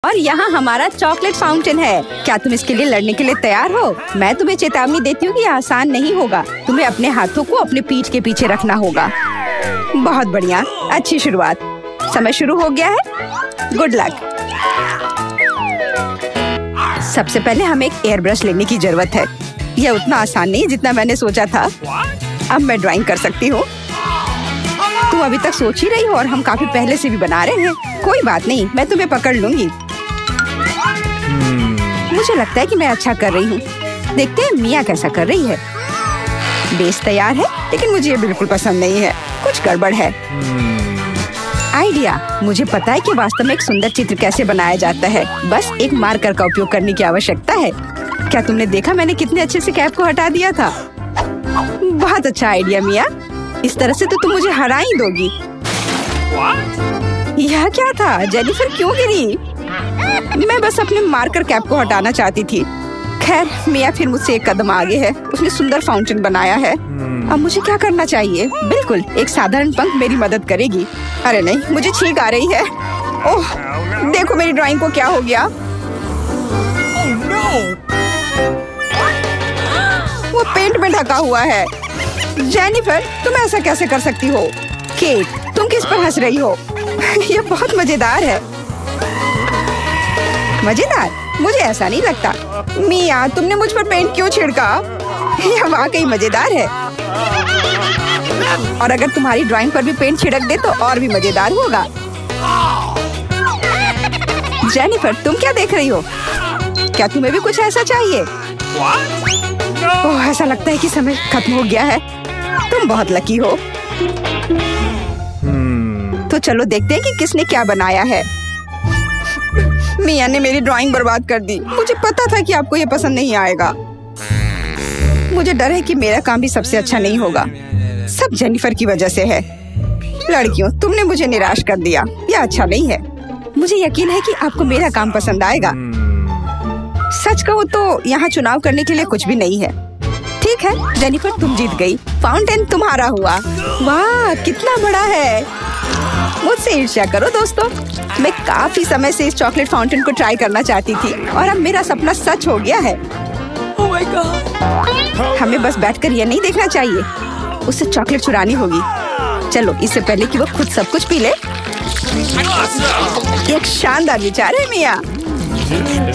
और यहाँ हमारा चॉकलेट फाउंटेन है। क्या तुम इसके लिए लड़ने के लिए तैयार हो? मैं तुम्हें चेतावनी देती हूँ कि यह आसान नहीं होगा। तुम्हें अपने हाथों को अपने पीठ के पीछे रखना होगा। बहुत बढ़िया, अच्छी शुरुआत। समय शुरू हो गया है। Good luck. सबसे पहले हमें एक एयर ब्रश लेने की जरूरत है। यह उतना आसान नहीं जितना मैंने सोचा था। अब मैं ड्राइंग कर सकती हूँ। तुम अभी तक सोच ही रही हो और हम काफी पहले से भी बना रहे हैं। कोई बात नहीं, मैं तुम्हें पकड़ लूंगी। मुझे लगता है कि मैं अच्छा कर रही हूँ। देखते हैं मिया कैसा कर रही है। बेस तैयार है, लेकिन मुझे ये बिल्कुल पसंद नहीं है। कुछ गड़बड़ है। आइडिया, मुझे पता है कि वास्तव में एक सुंदर चित्र कैसे बनाया जाता है। बस एक मार्कर का उपयोग करने की आवश्यकता है। क्या तुमने देखा मैंने कितने अच्छे से कैप को हटा दिया था? बहुत अच्छा आइडिया मिया। इस तरह से तो तुम मुझे हरा ही दोगी। यह क्या था? जेनिफर क्यों गिरी? मैं बस अपने मार्कर कैप को हटाना चाहती थी। खैर, मिया फिर मुझसे एक कदम आगे है। उसने सुंदर फाउंटेन बनाया है। अब मुझे क्या करना चाहिए? बिल्कुल, एक साधारण पंख मेरी मदद करेगी। अरे नहीं, मुझे छींक आ रही है। ओह, देखो मेरी ड्राइंग को क्या हो गया। वो पेंट में ढका हुआ है। जेनिफर, तुम ऐसा कैसे कर सकती हो? केट, तुम किस पर हंस रही हो? यह बहुत मजेदार है। मजेदार? मुझे ऐसा नहीं लगता। मिया, तुमने मुझ पर पेंट क्यों छिड़का? यह वाकई मजेदार है। और अगर तुम्हारी ड्राइंग पर भी पेंट छिड़क दे तो और भी मजेदार होगा। जेनिफर, तुम क्या देख रही हो? क्या तुम्हें भी कुछ ऐसा चाहिए? ओह, ऐसा लगता है कि समय खत्म हो गया है। तुम बहुत लकी हो। तो चलो देखते हैं कि किसने क्या बनाया है। मिया ने मेरी ड्राइंग बर्बाद कर दी। मुझे पता था कि आपको ये पसंद नहीं आएगा। मुझे डर है कि मेरा काम भी सबसे अच्छा नहीं होगा। सब जेनिफर की वजह से है। लड़कियों, तुमने मुझे निराश कर दिया। यह अच्छा नहीं है। मुझे यकीन है कि आपको मेरा काम पसंद आएगा। सच कहूँ तो यहाँ चुनाव करने के लिए कुछ भी नहीं है। ठीक है जेनिफर, तुम जीत गई। फाउंटेन तुम्हारा हुआ। वाह, कितना बड़ा है। मुझसे ईर्ष्या करो दोस्तों। मैं काफी समय से इस चॉकलेट फाउंटेन को ट्राई करना चाहती थी और अब मेरा सपना सच हो गया है। Oh my God! हमें बस बैठकर यह नहीं देखना चाहिए। उससे चॉकलेट चुरानी होगी। चलो, इससे पहले कि वो खुद सब कुछ पी ले। एक शानदार विचार है मिया।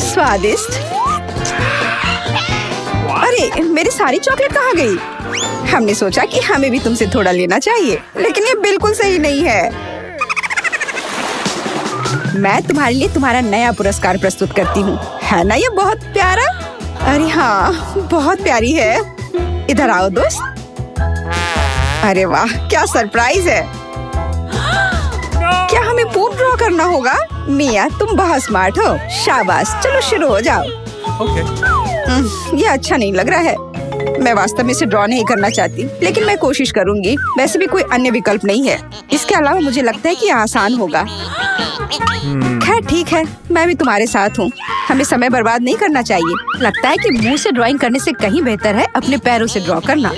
स्वादिष्ट। अरे, मेरी सारी चॉकलेट कहाँ गई? हमने सोचा कि हमें भी तुमसे थोड़ा लेना चाहिए, लेकिन ये बिल्कुल सही नहीं है। मैं तुम्हारे लिए तुम्हारा नया पुरस्कार प्रस्तुत करती हूँ। है ना ये बहुत प्यारा? अरे हाँ, बहुत प्यारी है। इधर आओ दोस्त। अरे वाह, क्या सरप्राइज है। क्या हमें पोप ड्रॉ करना होगा? मिया, तुम बहुत स्मार्ट हो। शाबाश, चलो शुरू हो जाओ। ये अच्छा नहीं लग रहा है। मैं वास्तव में इसे ड्रॉ नहीं करना चाहती, लेकिन मैं कोशिश करूंगी। वैसे भी कोई अन्य विकल्प नहीं है। इसके अलावा मुझे लगता है कि यह आसान होगा। खैर ठीक है, मैं भी तुम्हारे साथ हूँ। हमें समय बर्बाद नहीं करना चाहिए। लगता है कि मुंह से ड्राइंग करने से कहीं बेहतर है अपने पैरों से ड्रॉ करना।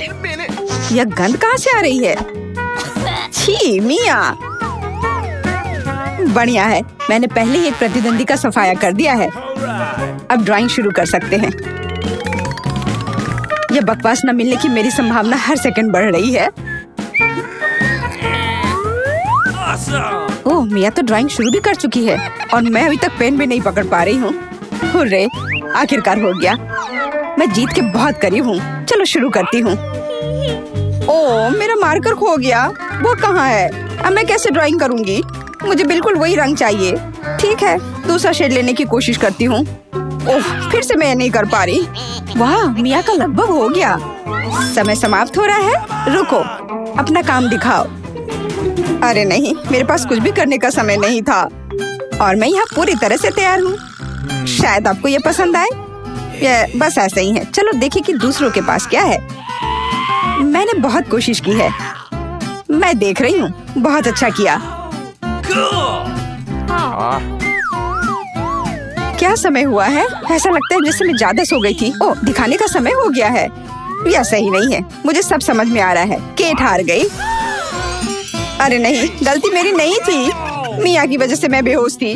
यह गंध कहाँ से आ रही है? छी मिया। बढ़िया है, मैंने पहले ही एक प्रतिद्वंदी का सफाया कर दिया है। अब ड्राइंग शुरू कर सकते हैं। यह बकवास न मिलने की मेरी संभावना हर सेकंड बढ़ रही है। ओह, मिया तो ड्राइंग शुरू भी कर चुकी है और मैं अभी तक पेन भी नहीं पकड़ पा रही हूँ। हुर्रे, आखिरकार हो गया। मैं जीत के बहुत करीब हूँ। चलो शुरू करती हूँ। ओह, मेरा मार्कर खो गया। वो कहाँ है? अब मैं कैसे ड्राइंग करूँगी? मुझे बिल्कुल वही रंग चाहिए। ठीक है, दूसरा शेड लेने की कोशिश करती हूँ। ओह, फिर से मैं नहीं कर पा रही। वाह, मिया का लगभग हो गया। समय समाप्त हो रहा है। रुको, अपना काम दिखाओ। अरे नहीं, मेरे पास कुछ भी करने का समय नहीं था और मैं यहाँ पूरी तरह से तैयार हूँ। शायद आपको ये पसंद आए। ये बस ऐसे ही है। चलो देखें कि दूसरों के पास क्या है। मैंने बहुत कोशिश की है। मैं देख रही हूँ। बहुत अच्छा किया। क्या समय हुआ है? ऐसा लगता है जैसे मैं ज्यादा सो गई थी। ओह, दिखाने का समय हो गया है। यह सही नहीं है। मुझे सब समझ में आ रहा है। केट हार गई। अरे नहीं, गलती मेरी नहीं थी। मिया की वजह से मैं बेहोश थी।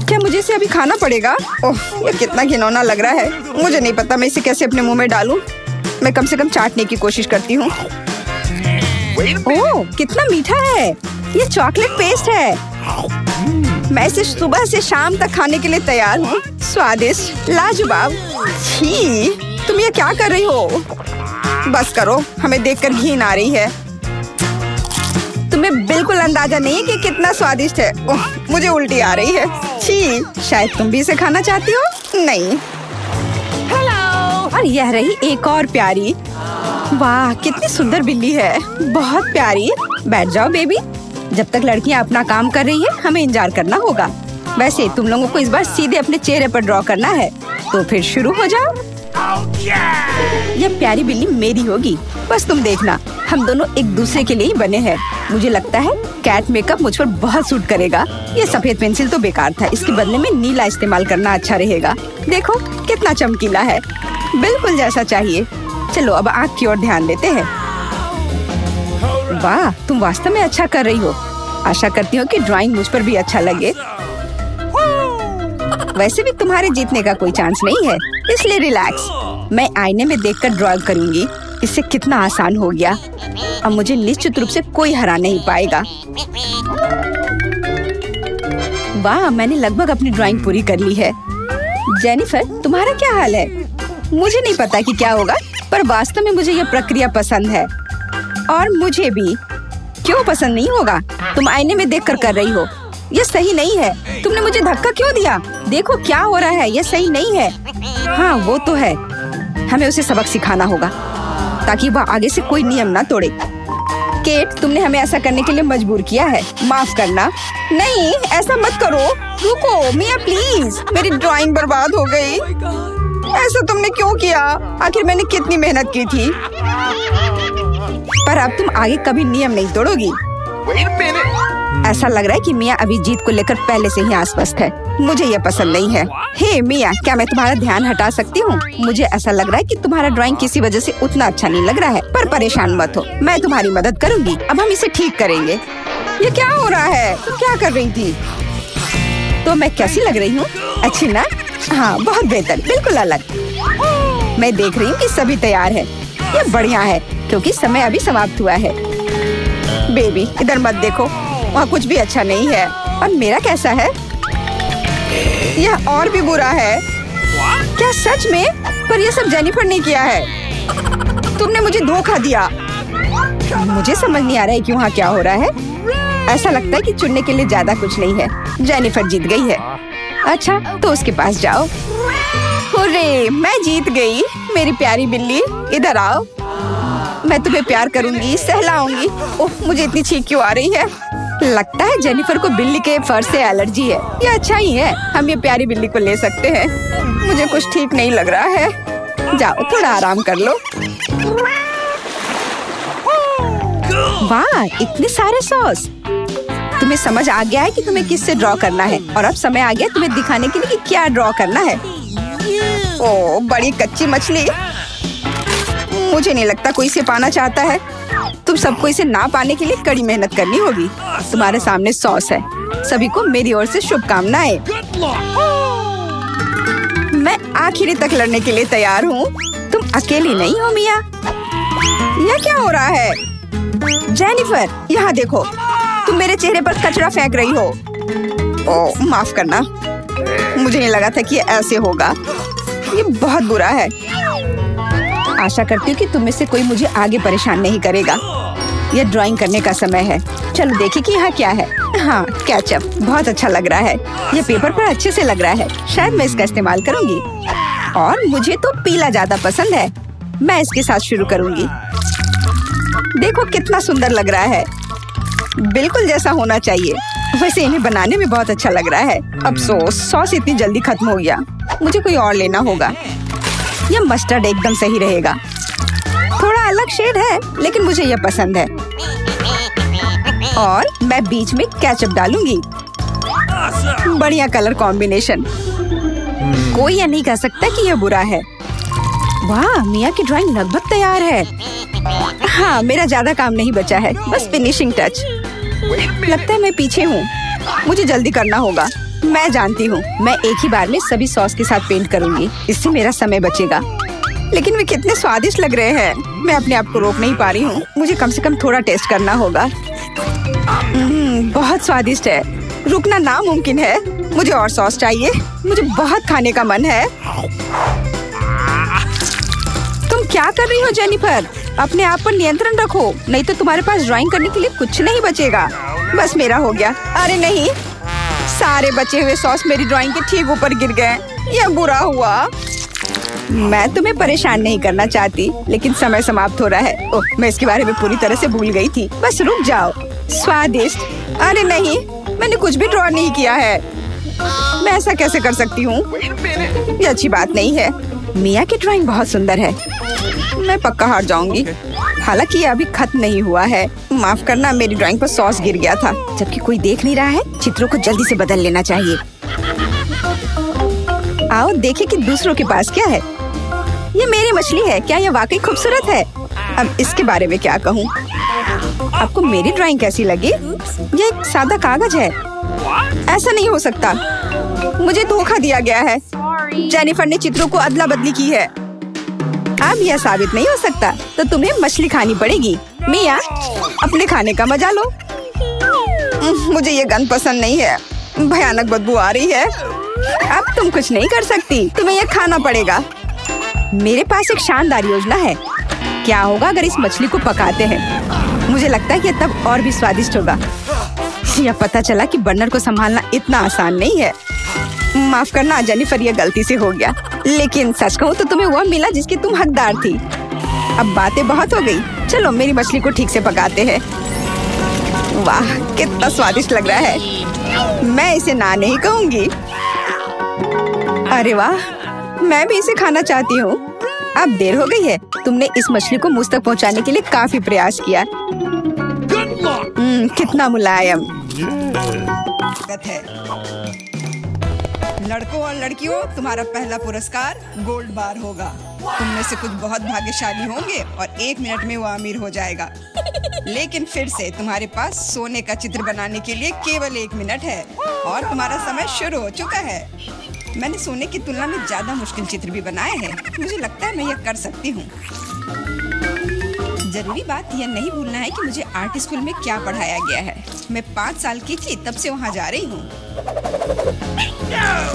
क्या मुझे इसे अभी खाना पड़ेगा। ओह, ये कितना घिनौना लग रहा है। मुझे नहीं पता मैं इसे कैसे अपने मुंह में डालूं। मैं कम से कम चाटने की कोशिश करती हूँ। ओह, कितना मीठा है। ये चॉकलेट पेस्ट है। मैं इसे सुबह से शाम तक खाने के लिए तैयार हूँ। स्वादिष्ट, लाजवाब। छी, तुम ये क्या कर रही हो? बस करो, हमें देखकर घिन आ रही है। तुम्हें बिल्कुल अंदाजा नहीं है कि कितना स्वादिष्ट है। ओह, मुझे उल्टी आ रही है। छी, शायद तुम भी इसे खाना चाहती हो? नहीं। हेलो। और यह रही एक और प्यारी। वाह, कितनी सुंदर बिल्ली है, बहुत प्यारी। बैठ जाओ बेबी। जब तक लड़कियां अपना काम कर रही है, हमें इंतजार करना होगा। वैसे तुम लोगों को इस बार सीधे अपने चेहरे पर ड्रॉ करना है, तो फिर शुरू हो जाओ। यह प्यारी बिल्ली मेरी होगी, बस तुम देखना। हम दोनों एक दूसरे के लिए ही बने हैं। मुझे लगता है कैट मेकअप मुझ पर बहुत सूट करेगा। ये सफेद पेंसिल तो बेकार था, इसके बदले में नीला इस्तेमाल करना अच्छा रहेगा। देखो कितना चमकीला है, बिल्कुल जैसा चाहिए। चलो अब आँख की ओर ध्यान देते हैं। वाह, तुम वास्तव में अच्छा कर रही हो। आशा करती हूँ कि ड्राइंग मुझ पर भी अच्छा लगे। वैसे भी तुम्हारे जीतने का कोई चांस नहीं है, इसलिए रिलैक्स। मैं आईने में देखकर ड्रॉ करूंगी। इससे कितना आसान हो गया। अब मुझे निश्चित रूप से कोई हरा नहीं पाएगा। वाह, मैंने लगभग अपनी ड्राइंग पूरी कर ली है। जेनिफर, तुम्हारा क्या हाल है? मुझे नहीं पता कि क्या होगा, पर वास्तव में मुझे यह प्रक्रिया पसंद है। और मुझे भी। क्यों पसंद नहीं होगा? तुम आईने में देखकर कर रही हो। यह सही नहीं है। तुमने मुझे धक्का क्यों दिया? देखो क्या हो रहा है, यह सही नहीं है। हाँ, वो तो है। हमें उसे सबक सिखाना होगा ताकि वह आगे से कोई नियम ना तोड़े। केट, तुमने हमें ऐसा करने के लिए मजबूर किया है। माफ करना। नहीं, ऐसा मत करो। रुको मिया, प्लीज। मेरी ड्राइंग बर्बाद हो गई। ऐसा तुमने क्यों किया? आखिर मैंने कितनी मेहनत की थी। पर अब तुम आगे कभी नियम नहीं तोड़ोगी। ऐसा लग रहा है कि मिया अभी जीत को लेकर पहले से ही आश्वस्त है। मुझे यह पसंद नहीं है। हे मिया, क्या मैं तुम्हारा ध्यान हटा सकती हूँ? मुझे ऐसा लग रहा है कि तुम्हारा ड्राइंग किसी वजह से उतना अच्छा नहीं लग रहा है, पर परेशान मत हो, मैं तुम्हारी मदद करूँगी। अब हम इसे ठीक करेंगे। ये क्या हो रहा है? तुम क्या कर रही थी? तो मैं कैसी लग रही हूँ? अच्छी ना? हाँ, बहुत बेहतर, बिल्कुल अलग। मैं देख रही हूँ कि सभी तैयार है। ये बढ़िया है, क्योंकि समय अभी समाप्त हुआ है। बेबी, इधर मत देखो, वहाँ कुछ भी अच्छा नहीं है। और मेरा कैसा है? यह और भी बुरा है। क्या सच में? पर यह सब जेनिफर ने किया है। तुमने मुझे धोखा दिया। मुझे समझ नहीं आ रहा है कि वहाँ क्या हो रहा है। ऐसा लगता है कि चुनने के लिए ज्यादा कुछ नहीं है। जेनिफर जीत गई है। अच्छा, तो उसके पास जाओ। हुर्रे, मैं जीत गई। मेरी प्यारी बिल्ली, इधर आओ। मैं तुम्हें प्यार करूंगी, सहलाऊंगी। ओह, मुझे इतनी छींक क्यों आ रही है? लगता है जेनिफर को बिल्ली के फर से एलर्जी है। ये अच्छा ही है, हम ये प्यारी बिल्ली को ले सकते हैं। मुझे कुछ ठीक नहीं लग रहा है। जाओ, थोड़ा आराम कर लो। वाह, इतने सारे सॉस। तुम्हें समझ आ गया है कि तुम्हें किससे ड्रॉ करना है, और अब समय आ गया तुम्हें दिखाने के लिए कि क्या ड्रॉ करना है। ओह, बड़ी कच्ची मछली। मुझे नहीं लगता कोई इसे पाना चाहता है। तुम सबको इसे ना पाने के लिए कड़ी मेहनत करनी होगी। तुम्हारे सामने सॉस है। सभी को मेरी ओर से शुभकामनाएं। मैं आखिरी तक लड़ने के लिए तैयार हूँ। तुम अकेली नहीं हो मिया। यह क्या हो रहा है? जेनिफर, यहाँ देखो। तुम मेरे चेहरे पर कचरा फेंक रही हो। ओह, माफ करना। मुझे नहीं लगा था कि ये ऐसे होगा। ये बहुत बुरा है। आशा करती हूँ कि तुम में से कोई मुझे आगे परेशान नहीं करेगा। यह ड्राइंग करने का समय है। चलो देखिए कि यहाँ क्या है। हाँ, केचप बहुत अच्छा लग रहा है। यह पेपर पर अच्छे से लग रहा है। शायद मैं इसका इस्तेमाल करूँगी। और मुझे तो पीला ज्यादा पसंद है। मैं इसके साथ शुरू करूँगी। देखो कितना सुंदर लग रहा है, बिल्कुल जैसा होना चाहिए। वैसे इन्हें बनाने में बहुत अच्छा लग रहा है। अफसोस, सॉस इतनी जल्दी खत्म हो गया। मुझे कोई और लेना होगा। यह मस्टर्ड एकदम सही रहेगा। थोड़ा अलग शेड है, लेकिन मुझे यह पसंद है। और मैं बीच में केचप डालूंगी। बढ़िया कलर कॉम्बिनेशन। कोई यह नहीं कह सकता कि यह बुरा है। वाह, मिया की ड्राइंग लगभग तैयार है। हाँ, मेरा ज्यादा काम नहीं बचा है, बस फिनिशिंग टच। लगता है मैं पीछे हूँ। मुझे जल्दी करना होगा। मैं जानती हूँ, मैं एक ही बार में सभी सॉस के साथ पेंट करूँगी, इससे मेरा समय बचेगा। लेकिन वे कितने स्वादिष्ट लग रहे हैं, मैं अपने आप को रोक नहीं पा रही हूँ। मुझे कम से कम थोड़ा टेस्ट करना होगा। बहुत स्वादिष्ट है, रुकना नामुमकिन है। मुझे और सॉस चाहिए, मुझे बहुत खाने का मन है। तुम क्या कर रही हो जेनिफर? अपने आप पर नियंत्रण रखो, नहीं तो तुम्हारे पास ड्राइंग करने के लिए कुछ नहीं बचेगा। बस मेरा हो गया। अरे नहीं, सारे बचे हुए सॉस मेरी ड्राइंग के ठीक ऊपर गिर गए। यह बुरा हुआ। मैं तुम्हें परेशान नहीं करना चाहती, लेकिन समय समाप्त हो रहा है। ओह, मैं इसके बारे में पूरी तरह से भूल गई थी। बस रुक जाओ। स्वादिष्ट। अरे नहीं, मैंने कुछ भी ड्रॉ नहीं किया है। मैं ऐसा कैसे कर सकती हूँ? ये अच्छी बात नहीं है। मिया की ड्राइंग बहुत सुंदर है। मैं पक्का हार जाऊंगी। हालांकि ये अभी खत्म नहीं हुआ है। माफ करना, मेरी ड्राइंग पर सॉस गिर गया था। जबकि कोई देख नहीं रहा है, चित्रों को जल्दी से बदल लेना चाहिए। आओ देखें कि दूसरों के पास क्या है। ये मेरी मछली है। क्या ये वाकई खूबसूरत है? अब इसके बारे में क्या कहूँ? आपको मेरी ड्राइंग कैसी लगी? ये एक सादा कागज है। ऐसा नहीं हो सकता, मुझे धोखा दिया गया है। जेनिफर ने चित्रों को अदला बदली की है। अब यह साबित नहीं हो सकता, तो तुम्हें मछली खानी पड़ेगी। मिया, अपने खाने का मजा लो। मुझे ये गंध पसंद नहीं है, भयानक बदबू आ रही है। अब तुम कुछ नहीं कर सकती, तुम्हें यह खाना पड़ेगा। मेरे पास एक शानदार योजना है। क्या होगा अगर इस मछली को पकाते हैं? मुझे लगता है कि तब और भी स्वादिष्ट होगा। यह पता चला कि बर्नर को संभालना इतना आसान नहीं है। माफ करना जेनिफर, यह गलती से हो गया। लेकिन सच कहूँ तो तुम्हें वह मिला जिसकी तुम हकदार थी। अब बातें बहुत हो गई, चलो मेरी मछली को ठीक से पकाते हैं। वाह, कितना स्वादिष्ट लग रहा है। मैं इसे ना नहीं कहूँगी। अरे वाह, मैं भी इसे खाना चाहती हूँ। अब देर हो गई है। तुमने इस मछली को मुझ तक पहुँचाने के लिए काफी प्रयास किया। कितना मुलायम है। लड़कों और लड़कियों, तुम्हारा पहला पुरस्कार गोल्ड बार होगा। तुम में से कुछ बहुत भाग्यशाली होंगे और 1 मिनट में वो अमीर हो जाएगा। लेकिन फिर से तुम्हारे पास सोने का चित्र बनाने के लिए केवल 1 मिनट है और तुम्हारा समय शुरू हो चुका है। मैंने सोने की तुलना में ज्यादा मुश्किल चित्र भी बनाए हैं। मुझे लगता है मैं यह कर सकती हूँ। जरूरी बात यह नहीं भूलना है कि मुझे आर्ट स्कूल में क्या पढ़ाया गया है। मैं 5 साल की थी तब से वहाँ जा रही हूँ।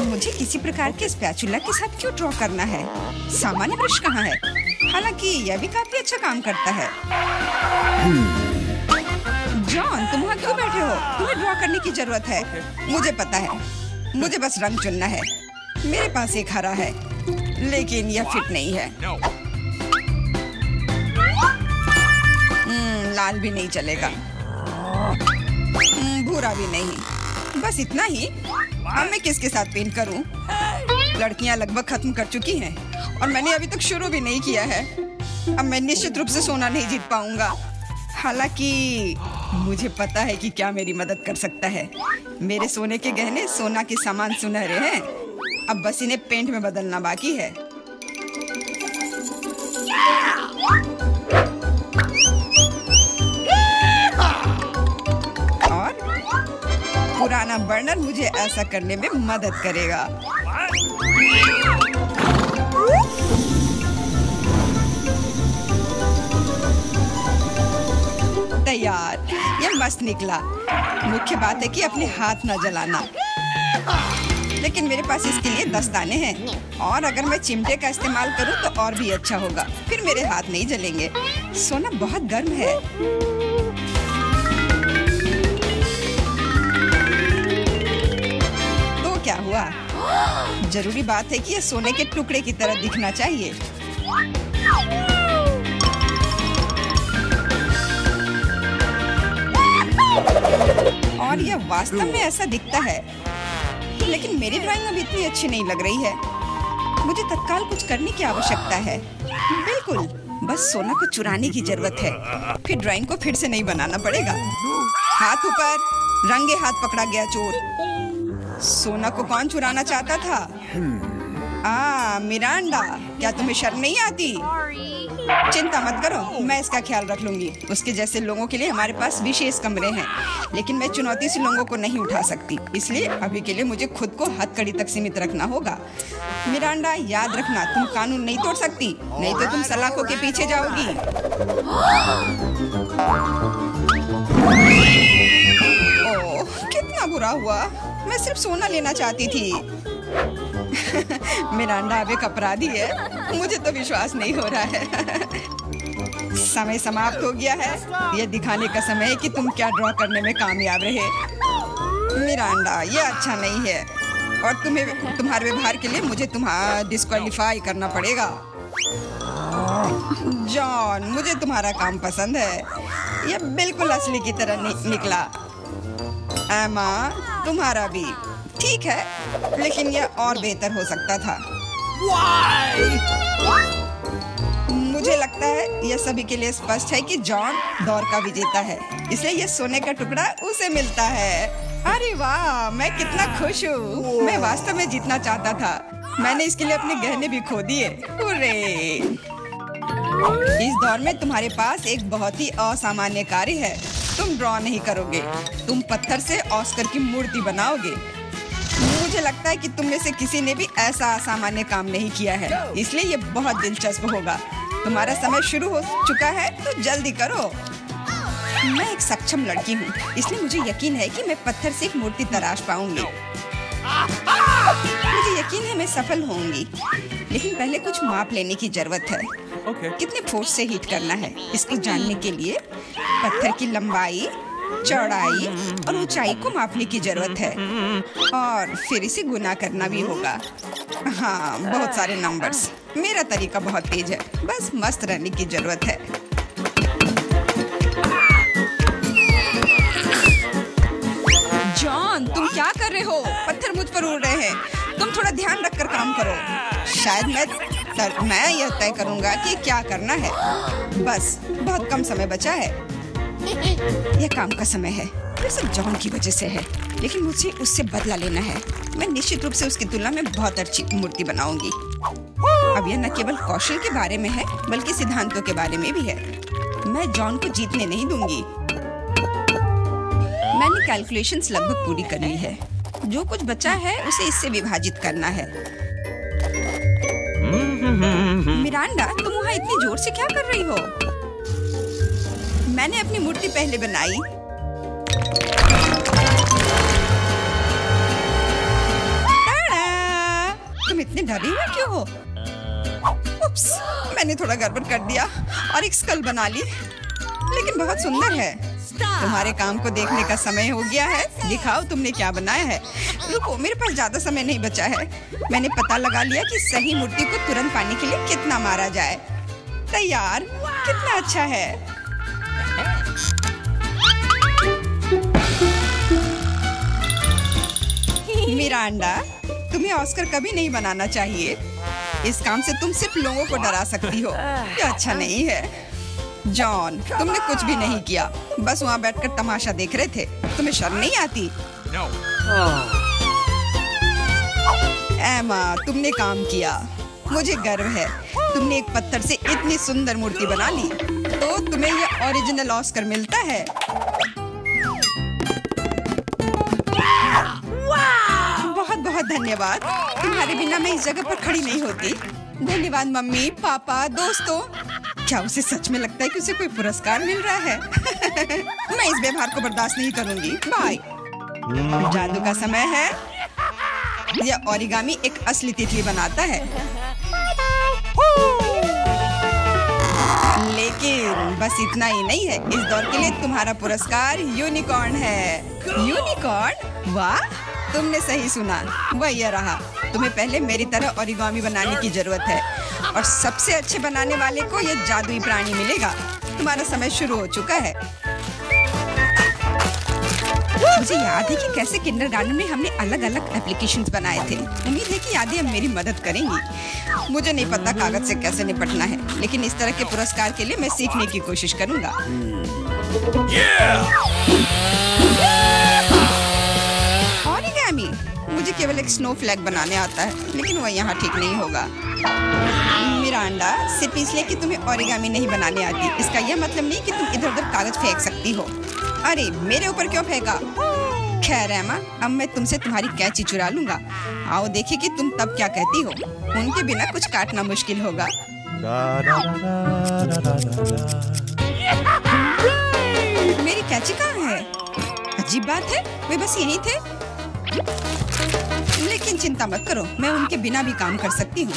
मुझे किसी प्रकार के स्पैचुला के साथ क्यों ड्रॉ करना है? सामान्य ब्रश कहाँ है? हालांकि यह भी काफी अच्छा काम करता है। जॉन, तुम वहाँ क्यों बैठे हो? तुम्हें ड्रॉ करने की जरूरत है। मुझे पता है, मुझे बस रंग चुनना है। मेरे पास एक हरा है, लेकिन यह फिट नहीं है। लाल भी नहीं चलेगा, भूरा भी नहीं। बस इतना ही। अब मैं किसके साथ पेंट करूं? लड़कियां लगभग खत्म कर चुकी हैं और मैंने अभी तक शुरू भी नहीं किया है। अब मैं निश्चित रूप से सोना नहीं जीत पाऊंगा। हालांकि मुझे पता है कि क्या मेरी मदद कर सकता है। मेरे सोने के गहने सोना के समान सुनहरे हैं। अब बस इन्हें पेंट में बदलना बाकी है। और पुराना बर्नर मुझे ऐसा करने में मदद करेगा। तैयार, यह मस्त निकला। मुख्य बात है कि अपने हाथ न जलाना। लेकिन मेरे पास इसके लिए दस्ताने हैं और अगर मैं चिमटे का इस्तेमाल करूं तो और भी अच्छा होगा। फिर मेरे हाथ नहीं जलेंगे। सोना बहुत गर्म है। तो क्या हुआ? जरूरी बात है कि यह सोने के टुकड़े की तरह दिखना चाहिए। और यह वास्तव में ऐसा दिखता है। लेकिन मेरी ड्राइंग अब इतनी अच्छी नहीं लग रही है। मुझे तत्काल कुछ करने की आवश्यकता है। बिल्कुल, बस सोना को चुराने की जरूरत है। फिर ड्राइंग को फिर से नहीं बनाना पड़ेगा। हाथ ऊपर, रंगे हाथ पकड़ा गया चोर। सोना को कौन चुराना चाहता था? मिरांडा, क्या तुम्हें शर्म नहीं आती? चिंता मत करो, मैं इसका ख्याल रख लूंगी। उसके जैसे लोगों के लिए हमारे पास विशेष कमरे हैं, लेकिन मैं चुनौती से लोगों को नहीं उठा सकती, इसलिए अभी के लिए मुझे खुद को हथकड़ी तक सीमित रखना होगा। मिरांडा, याद रखना, तुम कानून नहीं तोड़ सकती, नहीं तो तुम सलाखों के पीछे जाओगी। ओह, कितना बुरा हुआ। मैं सिर्फ सोना लेना चाहती थी। मिरांडा अब एक अपराधी है, मुझे तो विश्वास नहीं हो रहा है। समय समाप्त हो गया है। ये दिखाने का समय है कि तुम क्या ड्रॉ करने में कामयाब रहे। मिरांडा, ये अच्छा नहीं है और तुम्हारे व्यवहार के लिए मुझे तुम्हारा डिस्क्वालीफाई करना पड़ेगा। जॉन, मुझे तुम्हारा काम पसंद है, ये बिल्कुल असली की तरह निकला। एमा, तुम्हारा भी ठीक है, लेकिन यह और बेहतर हो सकता था। मुझे लगता है यह सभी के लिए स्पष्ट है कि जॉन दौर का विजेता है, इसलिए यह सोने का टुकड़ा उसे मिलता है। अरे वाह, मैं कितना खुश हूँ। मैं वास्तव में जीतना चाहता था। मैंने इसके लिए अपने गहने भी खो दिए। हुर्रे! इस दौर में तुम्हारे पास एक बहुत ही असामान्य कार्य है। तुम ड्रॉ नहीं करोगे, तुम पत्थर से ऑस्कर की मूर्ति बनाओगे। मुझे लगता है कि तुम में से किसी ने भी ऐसा असामान्य काम नहीं किया है, इसलिए ये बहुत दिलचस्प होगा। तुम्हारा समय शुरू हो चुका है, तो जल्दी करो। मैं एक सक्षम लड़की हूँ, इसलिए मुझे यकीन है कि मैं पत्थर से एक मूर्ति तराश पाऊंगी। मुझे यकीन है मैं सफल होंगी, लेकिन पहले कुछ माप लेने की जरूरत है। कितने फोर्स से हीट करना है, इसको जानने के लिए पत्थर की लंबाई, चौड़ाई और ऊंचाई को मापने की जरूरत है, और फिर इसे गुना करना भी होगा। हाँ, बहुत सारे नंबर्स। मेरा तरीका बहुत तेज है, बस मस्त रहने की जरूरत है। जॉन, तुम क्या कर रहे हो? पत्थर मुझ पर उड़ रहे हैं। तुम थोड़ा ध्यान रखकर काम करो। शायद मैं यह तय करूंगा कि क्या करना है। बस बहुत कम समय बचा है। यह काम का समय है। ये सब जॉन की वजह से है, लेकिन मुझे उससे बदला लेना है। मैं निश्चित रूप से उसकी तुलना में बहुत अच्छी मूर्ति बनाऊंगी। अब यह न केवल कौशल के बारे में है, बल्कि सिद्धांतों के बारे में भी है। मैं जॉन को जीतने नहीं दूंगी। मैंने कैलकुलेशंस लगभग पूरी कर ली है। जो कुछ बचा है उसे इससे विभाजित करना है। मिरांडा, तुम वहाँ इतनी जोर से क्या कर रही हो? मैंने अपनी मूर्ति पहले बनाई। तुम इतने डरे हुए क्यों हो? उप्स, मैंने थोड़ा गड़बड़ कर दिया और एक स्कल बना ली, लेकिन बहुत सुंदर है। तुम्हारे काम को देखने का समय हो गया है। दिखाओ तुमने क्या बनाया है। रुको, मेरे पास ज्यादा समय नहीं बचा है। मैंने पता लगा लिया कि सही मूर्ति को तुरंत पाने के लिए कितना मारा जाए। तैयार, कितना अच्छा है। मिरांडा, तुम्हें ऑस्कर कभी नहीं बनाना चाहिए। इस काम से तुम सिर्फ लोगों को डरा सकती हो। यह अच्छा नहीं है। जॉन, तुमने कुछ भी नहीं किया, बस वहाँ बैठकर तमाशा देख रहे थे। तुम्हें शर्म नहीं आती? एमा, तुमने काम किया, मुझे गर्व है। तुमने एक पत्थर से इतनी सुंदर मूर्ति बना ली, तो तुम्हें यह ओरिजिनल ऑस्कर मिलता है। बहुत बहुत धन्यवाद। तुम्हारे बिना मैं इस जगह पर खड़ी नहीं होती। धन्यवाद मम्मी, पापा, दोस्तों। क्या उसे सच में लगता है कि उसे कोई पुरस्कार मिल रहा है? मैं इस व्यवहार को बर्दाश्त नहीं करूंगी। बाय। जादू का समय है। यह ओरिगामी एक असली तितली बनाता है, लेकिन बस इतना ही नहीं है। इस दौर के लिए तुम्हारा पुरस्कार यूनिकॉर्न है। यूनिकॉर्न? वाह, तुमने सही सुना, वह यह रहा। तुम्हें पहले मेरी तरह ओरिगामी बनाने की जरूरत है, और सबसे अच्छे बनाने वाले को यह जादुई प्राणी मिलेगा। तुम्हारा समय शुरू हो चुका है। मुझे याद है कि कैसे किंडरगार्टन में हमने अलग अलग एप्लीकेशंस बनाए थे। उम्मीद है कि यादें अब मेरी मदद करेंगी। मुझे नहीं पता कागज से कैसे निपटना है, लेकिन इस तरह के पुरस्कार के लिए मैं सीखने की कोशिश करूंगा। ओरिगामी, मुझे केवल एक स्नो फ्लैग बनाने आता है, लेकिन वह यहाँ ठीक नहीं होगा। मिरांडा, सिर्फ इसलिए कि तुम्हें ओरिगामी नहीं बनाने आती, इसका यह मतलब नहीं कि तुम इधर उधर कागज फेंक सकती हो। अरे मेरे ऊपर क्यों फेंका? खैर एमा, अब मैं तुमसे तुम्हारी कैंची चुरा लूंगा। आओ देखिए कि तुम तब क्या कहती हो। उनके बिना कुछ काटना मुश्किल होगा। मेरी कैंची कहाँ है? अजीब बात है, वे बस यहीं थे। लेकिन चिंता मत करो, मैं उनके बिना भी काम कर सकती हूँ।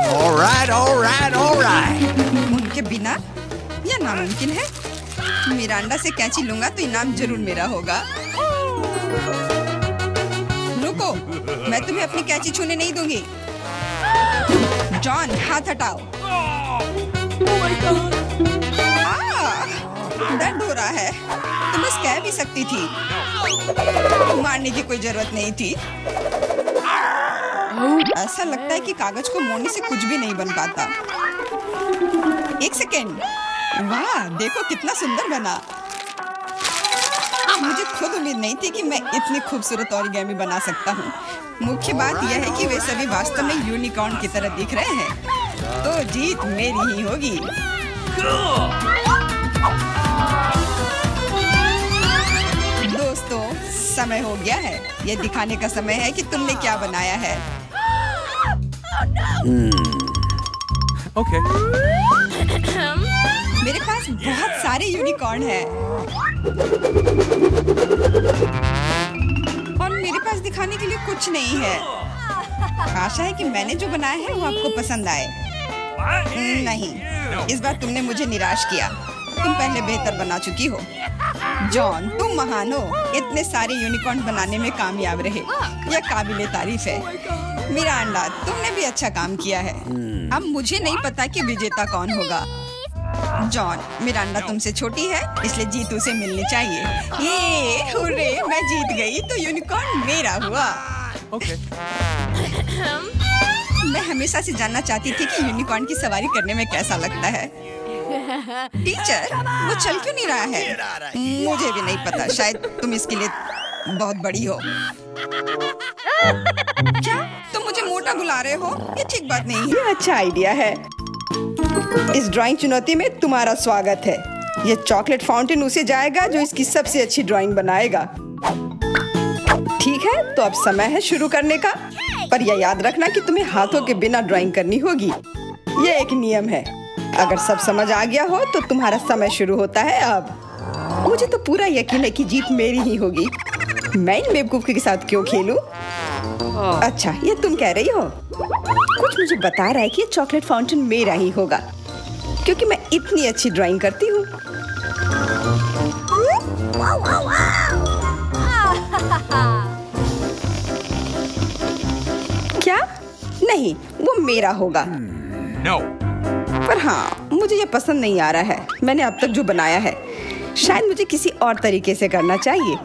Alright. उनके बिना यह नामुमकिन है। मिरांडा से कैंची लूंगा तो इनाम जरूर मेरा होगा। रुको, मैं तुम्हें अपनी कैंची छूने नहीं दूंगी। जॉन, हाथ हटाओ। दर्द हो रहा है। तुम बस कह भी सकती थी, मारने की कोई जरूरत नहीं थी। ऐसा लगता है कि कागज को मोड़ने से कुछ भी नहीं बन पाता। एक सेकेंड, वाह देखो कितना सुंदर बना। मुझे खुद उम्मीद नहीं थी कि मैं इतनी खूबसूरत ओरिगामी बना सकता हूँ। मुख्य बात यह है कि वे सभी वास्तव में यूनिकॉर्न की तरह दिख रहे हैं, तो जीत मेरी ही होगी। दोस्तों, समय हो गया है। ये दिखाने का समय है कि तुमने क्या बनाया है। Okay. मेरे पास बहुत सारे यूनिकॉर्न हैं और मेरे पास दिखाने के लिए कुछ नहीं है। आशा है कि मैंने जो बनाया है वो आपको पसंद आए। नहीं, इस बार तुमने मुझे निराश किया। तुम पहले बेहतर बना चुकी हो। जॉन, तुम महान हो। इतने सारे यूनिकॉर्न बनाने में कामयाब रहे, यह काबिले तारीफ है। मिरांडा, तुमने भी अच्छा काम किया है। अब मुझे नहीं पता कि विजेता कौन होगा। जॉन, मिरांडा तुमसे छोटी है, इसलिए जीत उसे मिलनी चाहिए। ये हुर्रे, मैं जीत गई तो यूनिकॉर्न मेरा हुआ। Okay. मैं हमेशा से जानना चाहती थी कि यूनिकॉर्न की सवारी करने में कैसा लगता है। टीचर, वो चल क्यों नहीं रहा है? मुझे भी नहीं पता, शायद तुम इसके लिए बहुत बड़ी हो। क्या तुम मुझे मोटा बुला रहे हो? ये ठीक बात नहीं है। ये अच्छा आइडिया है। इस ड्राइंग चुनौती में तुम्हारा स्वागत है। ये चॉकलेट फाउंटेन उसे जाएगा जो इसकी सबसे अच्छी ड्राइंग बनाएगा। ठीक है, तो अब समय है शुरू करने का। पर यह याद रखना कि तुम्हें हाथों के बिना ड्राइंग करनी होगी। ये एक नियम है। अगर सब समझ आ गया हो तो तुम्हारा समय शुरू होता है अब। मुझे तो पूरा यकीन है कि जीत मेरी ही होगी। मैं इन बेवकूफ के साथ क्यों खेलूं? अच्छा, ये तुम कह रही हो? कुछ मुझे बता रहा है कि ये चॉकलेट फाउंटेन मेरा ही होगा, क्योंकि मैं इतनी अच्छी ड्राइंग करती हूँ। क्या? नहीं, वो मेरा होगा। No. पर हाँ, मुझे ये पसंद नहीं आ रहा है। मैंने अब तक जो बनाया है, शायद मुझे किसी और तरीके से करना चाहिए।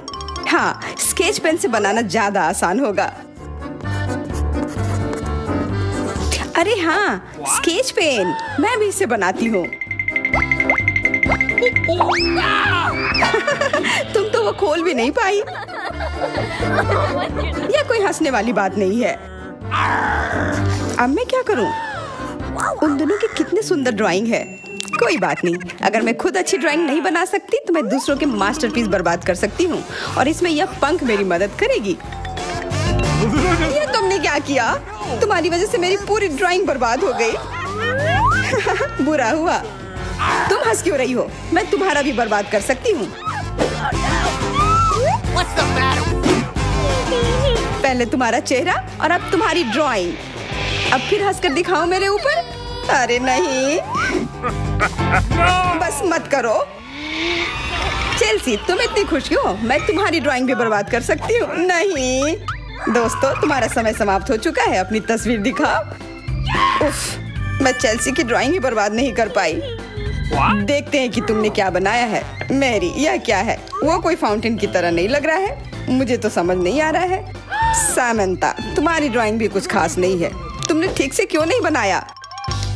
हाँ, स्केच पेन से बनाना ज्यादा आसान होगा। अरे हाँ, स्केच पेन, मैं भी इसे बनाती हूँ। तुम तो वो खोल भी नहीं पाई। यह कोई हंसने वाली बात नहीं है। अब मैं क्या करूँ? उन दोनों की कितनी सुंदर ड्राइंग है। कोई बात नहीं, अगर मैं खुद अच्छी ड्राइंग नहीं बना सकती तो मैं दूसरों के मास्टरपीस बर्बाद कर सकती हूँ, और इसमें यह पंख मेरी मदद करेगी। ये तुमने क्या किया? तुम्हारी वजह से मेरी पूरी ड्राइंग बर्बाद हो गई। बुरा हुआ। तुम हंस क्यों रही हो? मैं तुम्हारा भी बर्बाद कर सकती हूँ। पहले तुम्हारा चेहरा और अब तुम्हारी ड्राइंग। अब फिर हंसकर दिखाओ मेरे ऊपर। अरे नहीं, बस मत करो। चेल्सी, तुम इतनी खुश क्यों? मैं तुम्हारी ड्राइंग भी बर्बाद कर सकती हूँ। नहीं दोस्तों, तुम्हारा समय समाप्त हो चुका है। अपनी तस्वीर दिखाओ। उफ, मैं चेल्सी की ड्राइंग ही बर्बाद नहीं कर पाई। देखते हैं कि तुमने क्या बनाया है। मैरी, यह क्या है? वो कोई फाउंटेन की तरह नहीं लग रहा है। मुझे तो समझ नहीं आ रहा है। सामंता, तुम्हारी ड्राइंग भी कुछ खास नहीं है। तुमने ठीक से क्यों नहीं बनाया?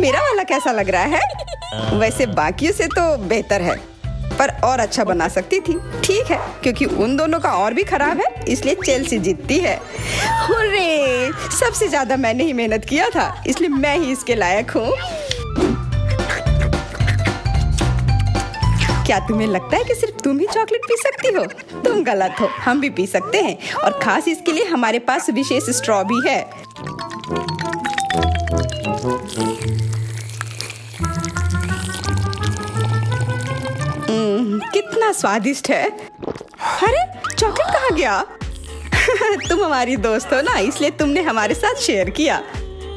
मेरा वाला कैसा लग रहा है? वैसे बाकियों से तो बेहतर है, पर और अच्छा बना सकती थी। ठीक है, क्योंकि उन दोनों का और भी खराब है, इसलिए चेल्सी जीतती है। हुर्रे! सबसे ज्यादा मैंने ही मेहनत किया था, इसलिए मैं ही इसके लायक हूँ। क्या तुम्हें लगता है कि सिर्फ तुम ही चॉकलेट पी सकती हो? तुम गलत हो, हम भी पी सकते हैं, और खास इसके लिए हमारे पास विशेष स्ट्रॉ भी है। कितना स्वादिष्ट है। अरे चॉकलेट कहाँ गया? तुम हमारी दोस्त हो ना, इसलिए तुमने हमारे साथ शेयर किया।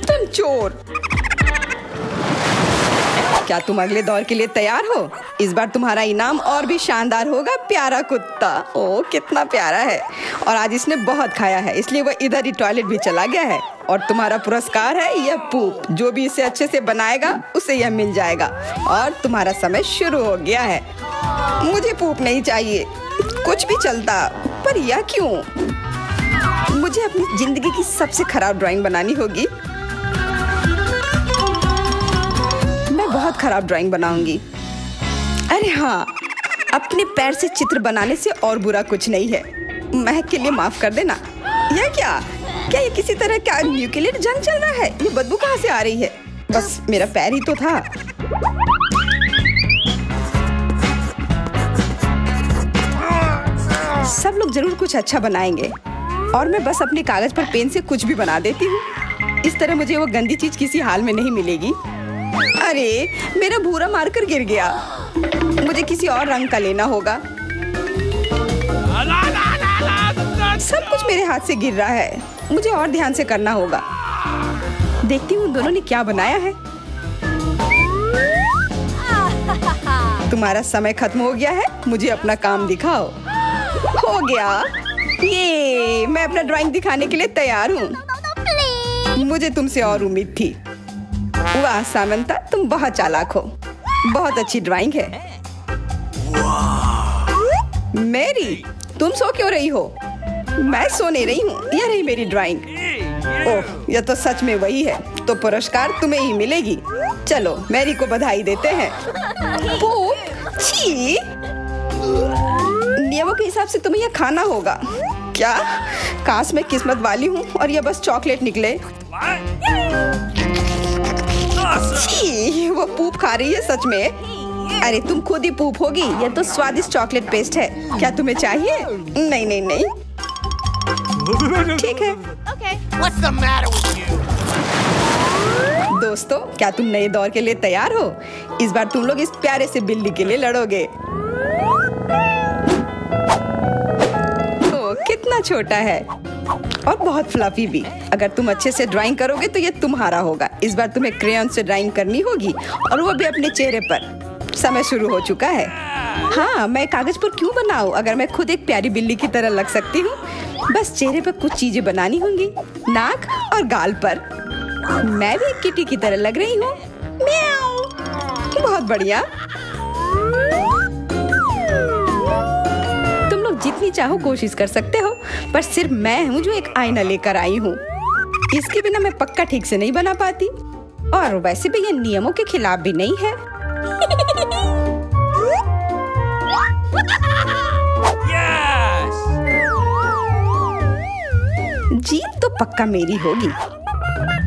तुम चोर। क्या तुम अगले दौर के लिए तैयार हो? इस बार तुम्हारा इनाम और भी शानदार होगा, प्यारा कुत्ता। ओह कितना प्यारा है, और आज इसने बहुत खाया है, इसलिए वो इधर ही टॉयलेट भी चला गया है। और तुम्हारा पुरस्कार है यह पूप। जो भी इसे अच्छे से बनाएगा उसे यह मिल जाएगा। और तुम्हारा समय शुरू हो गया है। मुझे पूप नहीं चाहिए, कुछ भी चलता, पर यह क्यों? मुझे अपनी जिंदगी की सबसे खराब ड्राइंग बनानी होगी। मैं बहुत खराब ड्राइंग बनाऊंगी। अरे हाँ, अपने पैर से चित्र बनाने से और बुरा कुछ नहीं है। महक के लिए माफ कर देना। यह क्या ये किसी तरह का न्यूक्लियर जंग चल रहा है? ये बदबू कहाँ से आ रही है? बस मेरा पैर ही तो था। सब लोग जरूर कुछ अच्छा बनाएंगे, और मैं बस अपने कागज पर पेन से कुछ भी बना देती हूँ। इस तरह मुझे वो गंदी चीज किसी हाल में नहीं मिलेगी। अरे मेरा भूरा मार्कर गिर गया, मुझे किसी और रंग का लेना होगा। सब कुछ मेरे हाथ से गिर रहा है, मुझे और ध्यान से करना होगा। देखती हूँ दोनों ने क्या बनाया है। तुम्हारा समय खत्म हो गया है, मुझे अपना काम दिखाओ। हो गया, ये मैं अपना ड्राइंग दिखाने के लिए तैयार हूँ। मुझे तुमसे और उम्मीद थी। वाह सामंता, तुम बहुत चालाक हो। बहुत अच्छी ड्राइंग है। मैरी, तुम सो क्यों रही हो? मैं सो नहीं रही हूँ, यह रही मेरी ड्राइंग। ओह, यह तो सच में वही है, तो पुरस्कार तुम्हें ही मिलेगी। चलो मैरी को बधाई देते हैं। छी, नियमों के हिसाब से तुम्हें यह खाना होगा। क्या? काश मैं किस्मत वाली हूँ और यह बस चॉकलेट निकले। छी, वो पूप खा रही है सच में। अरे तुम खुद ही पूप होगी, यह तो स्वादिष्ट चॉकलेट पेस्ट है। क्या तुम्हें चाहिए? नहीं नहीं नहीं, ठीक है। What's the matter with you? दोस्तों, क्या तुम नए दौर के लिए तैयार हो? इस बार तुम लोग इस प्यारे से बिल्ली के लिए लड़ोगे। ओह, कितना छोटा है और बहुत फ्लफी भी। अगर तुम अच्छे से ड्राइंग करोगे तो ये तुम्हारा होगा। इस बार तुम्हें क्रेयॉन से ड्राइंग करनी होगी, और वो भी अपने चेहरे पर। समय शुरू हो चुका है। हाँ, मैं कागज पर क्यों बनाऊं अगर मैं खुद एक प्यारी बिल्ली की तरह लग सकती हूँ। बस चेहरे पर कुछ चीजें बनानी होंगी, नाक और गाल पर। मैं भी एक किटी की तरह लग रही हूँ। म्याऊ। बहुत बढ़िया। तुम लोग जितनी चाहो कोशिश कर सकते हो, पर सिर्फ मैं हूँ जो एक आईना लेकर आई हूँ। इसके बिना मैं पक्का ठीक से नहीं बना पाती, और वैसे भी ये नियमों के खिलाफ भी नहीं है। जीत तो पक्का मेरी होगी।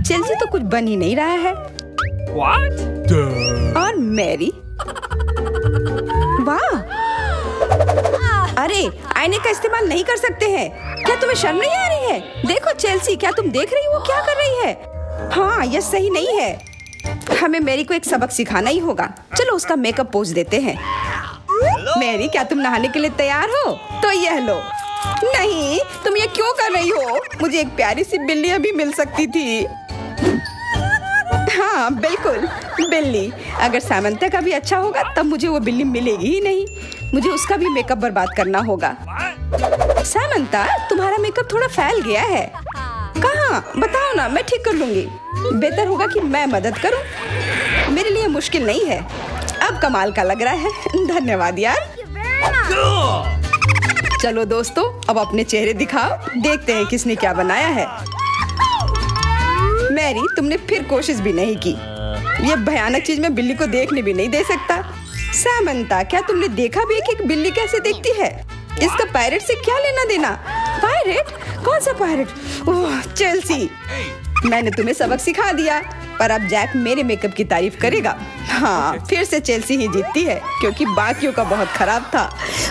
चेल्सी तो कुछ बन ही नहीं रहा है। What? और मैरी, वाह! अरे आईने का इस्तेमाल नहीं कर सकते हैं। क्या तुम्हें शर्म नहीं आ रही है? देखो चेल्सी, क्या तुम देख रही हो वो क्या कर रही है? हाँ, यह सही नहीं है। हमें मैरी को एक सबक सिखाना ही होगा। चलो उसका मेकअप पोज देते हैं। मैरी, क्या तुम नहाने के लिए तैयार हो? तो यह लो। नहीं, तुम ये क्यों कर रही हो? मुझे एक प्यारी सी बिल्ली अभी मिल सकती थी। हाँ बिल्कुल, बिल्ली। अगर सामंता का भी अच्छा होगा तब मुझे वो बिल्ली मिलेगी ही नहीं। मुझे उसका भी मेकअप बर्बाद करना होगा। सामंता, तुम्हारा मेकअप थोड़ा फैल गया है। कहाँ? बताओ ना, मैं ठीक कर लूंगी। बेहतर होगा कि मैं मदद करूं। मेरे लिए मुश्किल नहीं है। अब कमाल का लग रहा है। धन्यवाद यार। चलो दोस्तों, अब अपने चेहरे दिखाओ, देखते हैं किसने क्या बनाया है। मैरी, तुमने फिर कोशिश भी नहीं की। ये भयानक चीज मैं बिल्ली को देखने भी नहीं दे सकता। सामंता, क्या तुमने देखा भी कि एक बिल्ली कैसे देखती है? इसका पायरेट से क्या लेना देना? पायरेट? कौन सा पायरेट? ओह, चेल्सी, मैंने तुम्हें सबक सिखा दिया, पर अब जैक मेरे मेकअप की तारीफ करेगा। हाँ, फिर से चेल्सी ही जीतती है क्योंकि बाकियों का बहुत खराब था।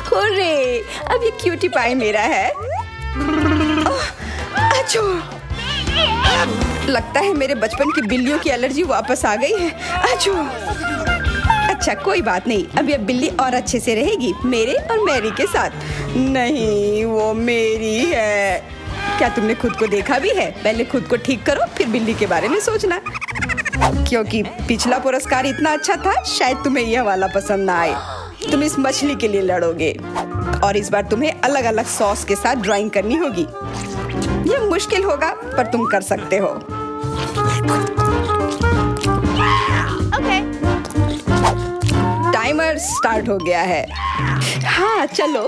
हुर्रे, अब ये क्यूटी पाई मेरा है। अच्छो, लगता है मेरे बचपन की बिल्लियों की एलर्जी वापस आ गई है। अच्छो, अच्छा कोई बात नहीं, अब ये बिल्ली और अच्छे से रहेगी मेरे और मैरी के साथ। नहीं, वो मेरी है। क्या तुमने खुद को देखा भी है? पहले खुद को ठीक करो, फिर बिल्ली के बारे में सोचना। क्योंकि पिछला पुरस्कार इतना अच्छा था, शायद तुम्हें यह वाला पसंद ना आए। तुम इस मछली के लिए लड़ोगे और इस बार तुम्हें अलग अलग सॉस के साथ ड्राइंग करनी होगी। यह मुश्किल होगा, पर तुम कर सकते हो। टाइमर स्टार्ट हो गया है। हाँ चलो,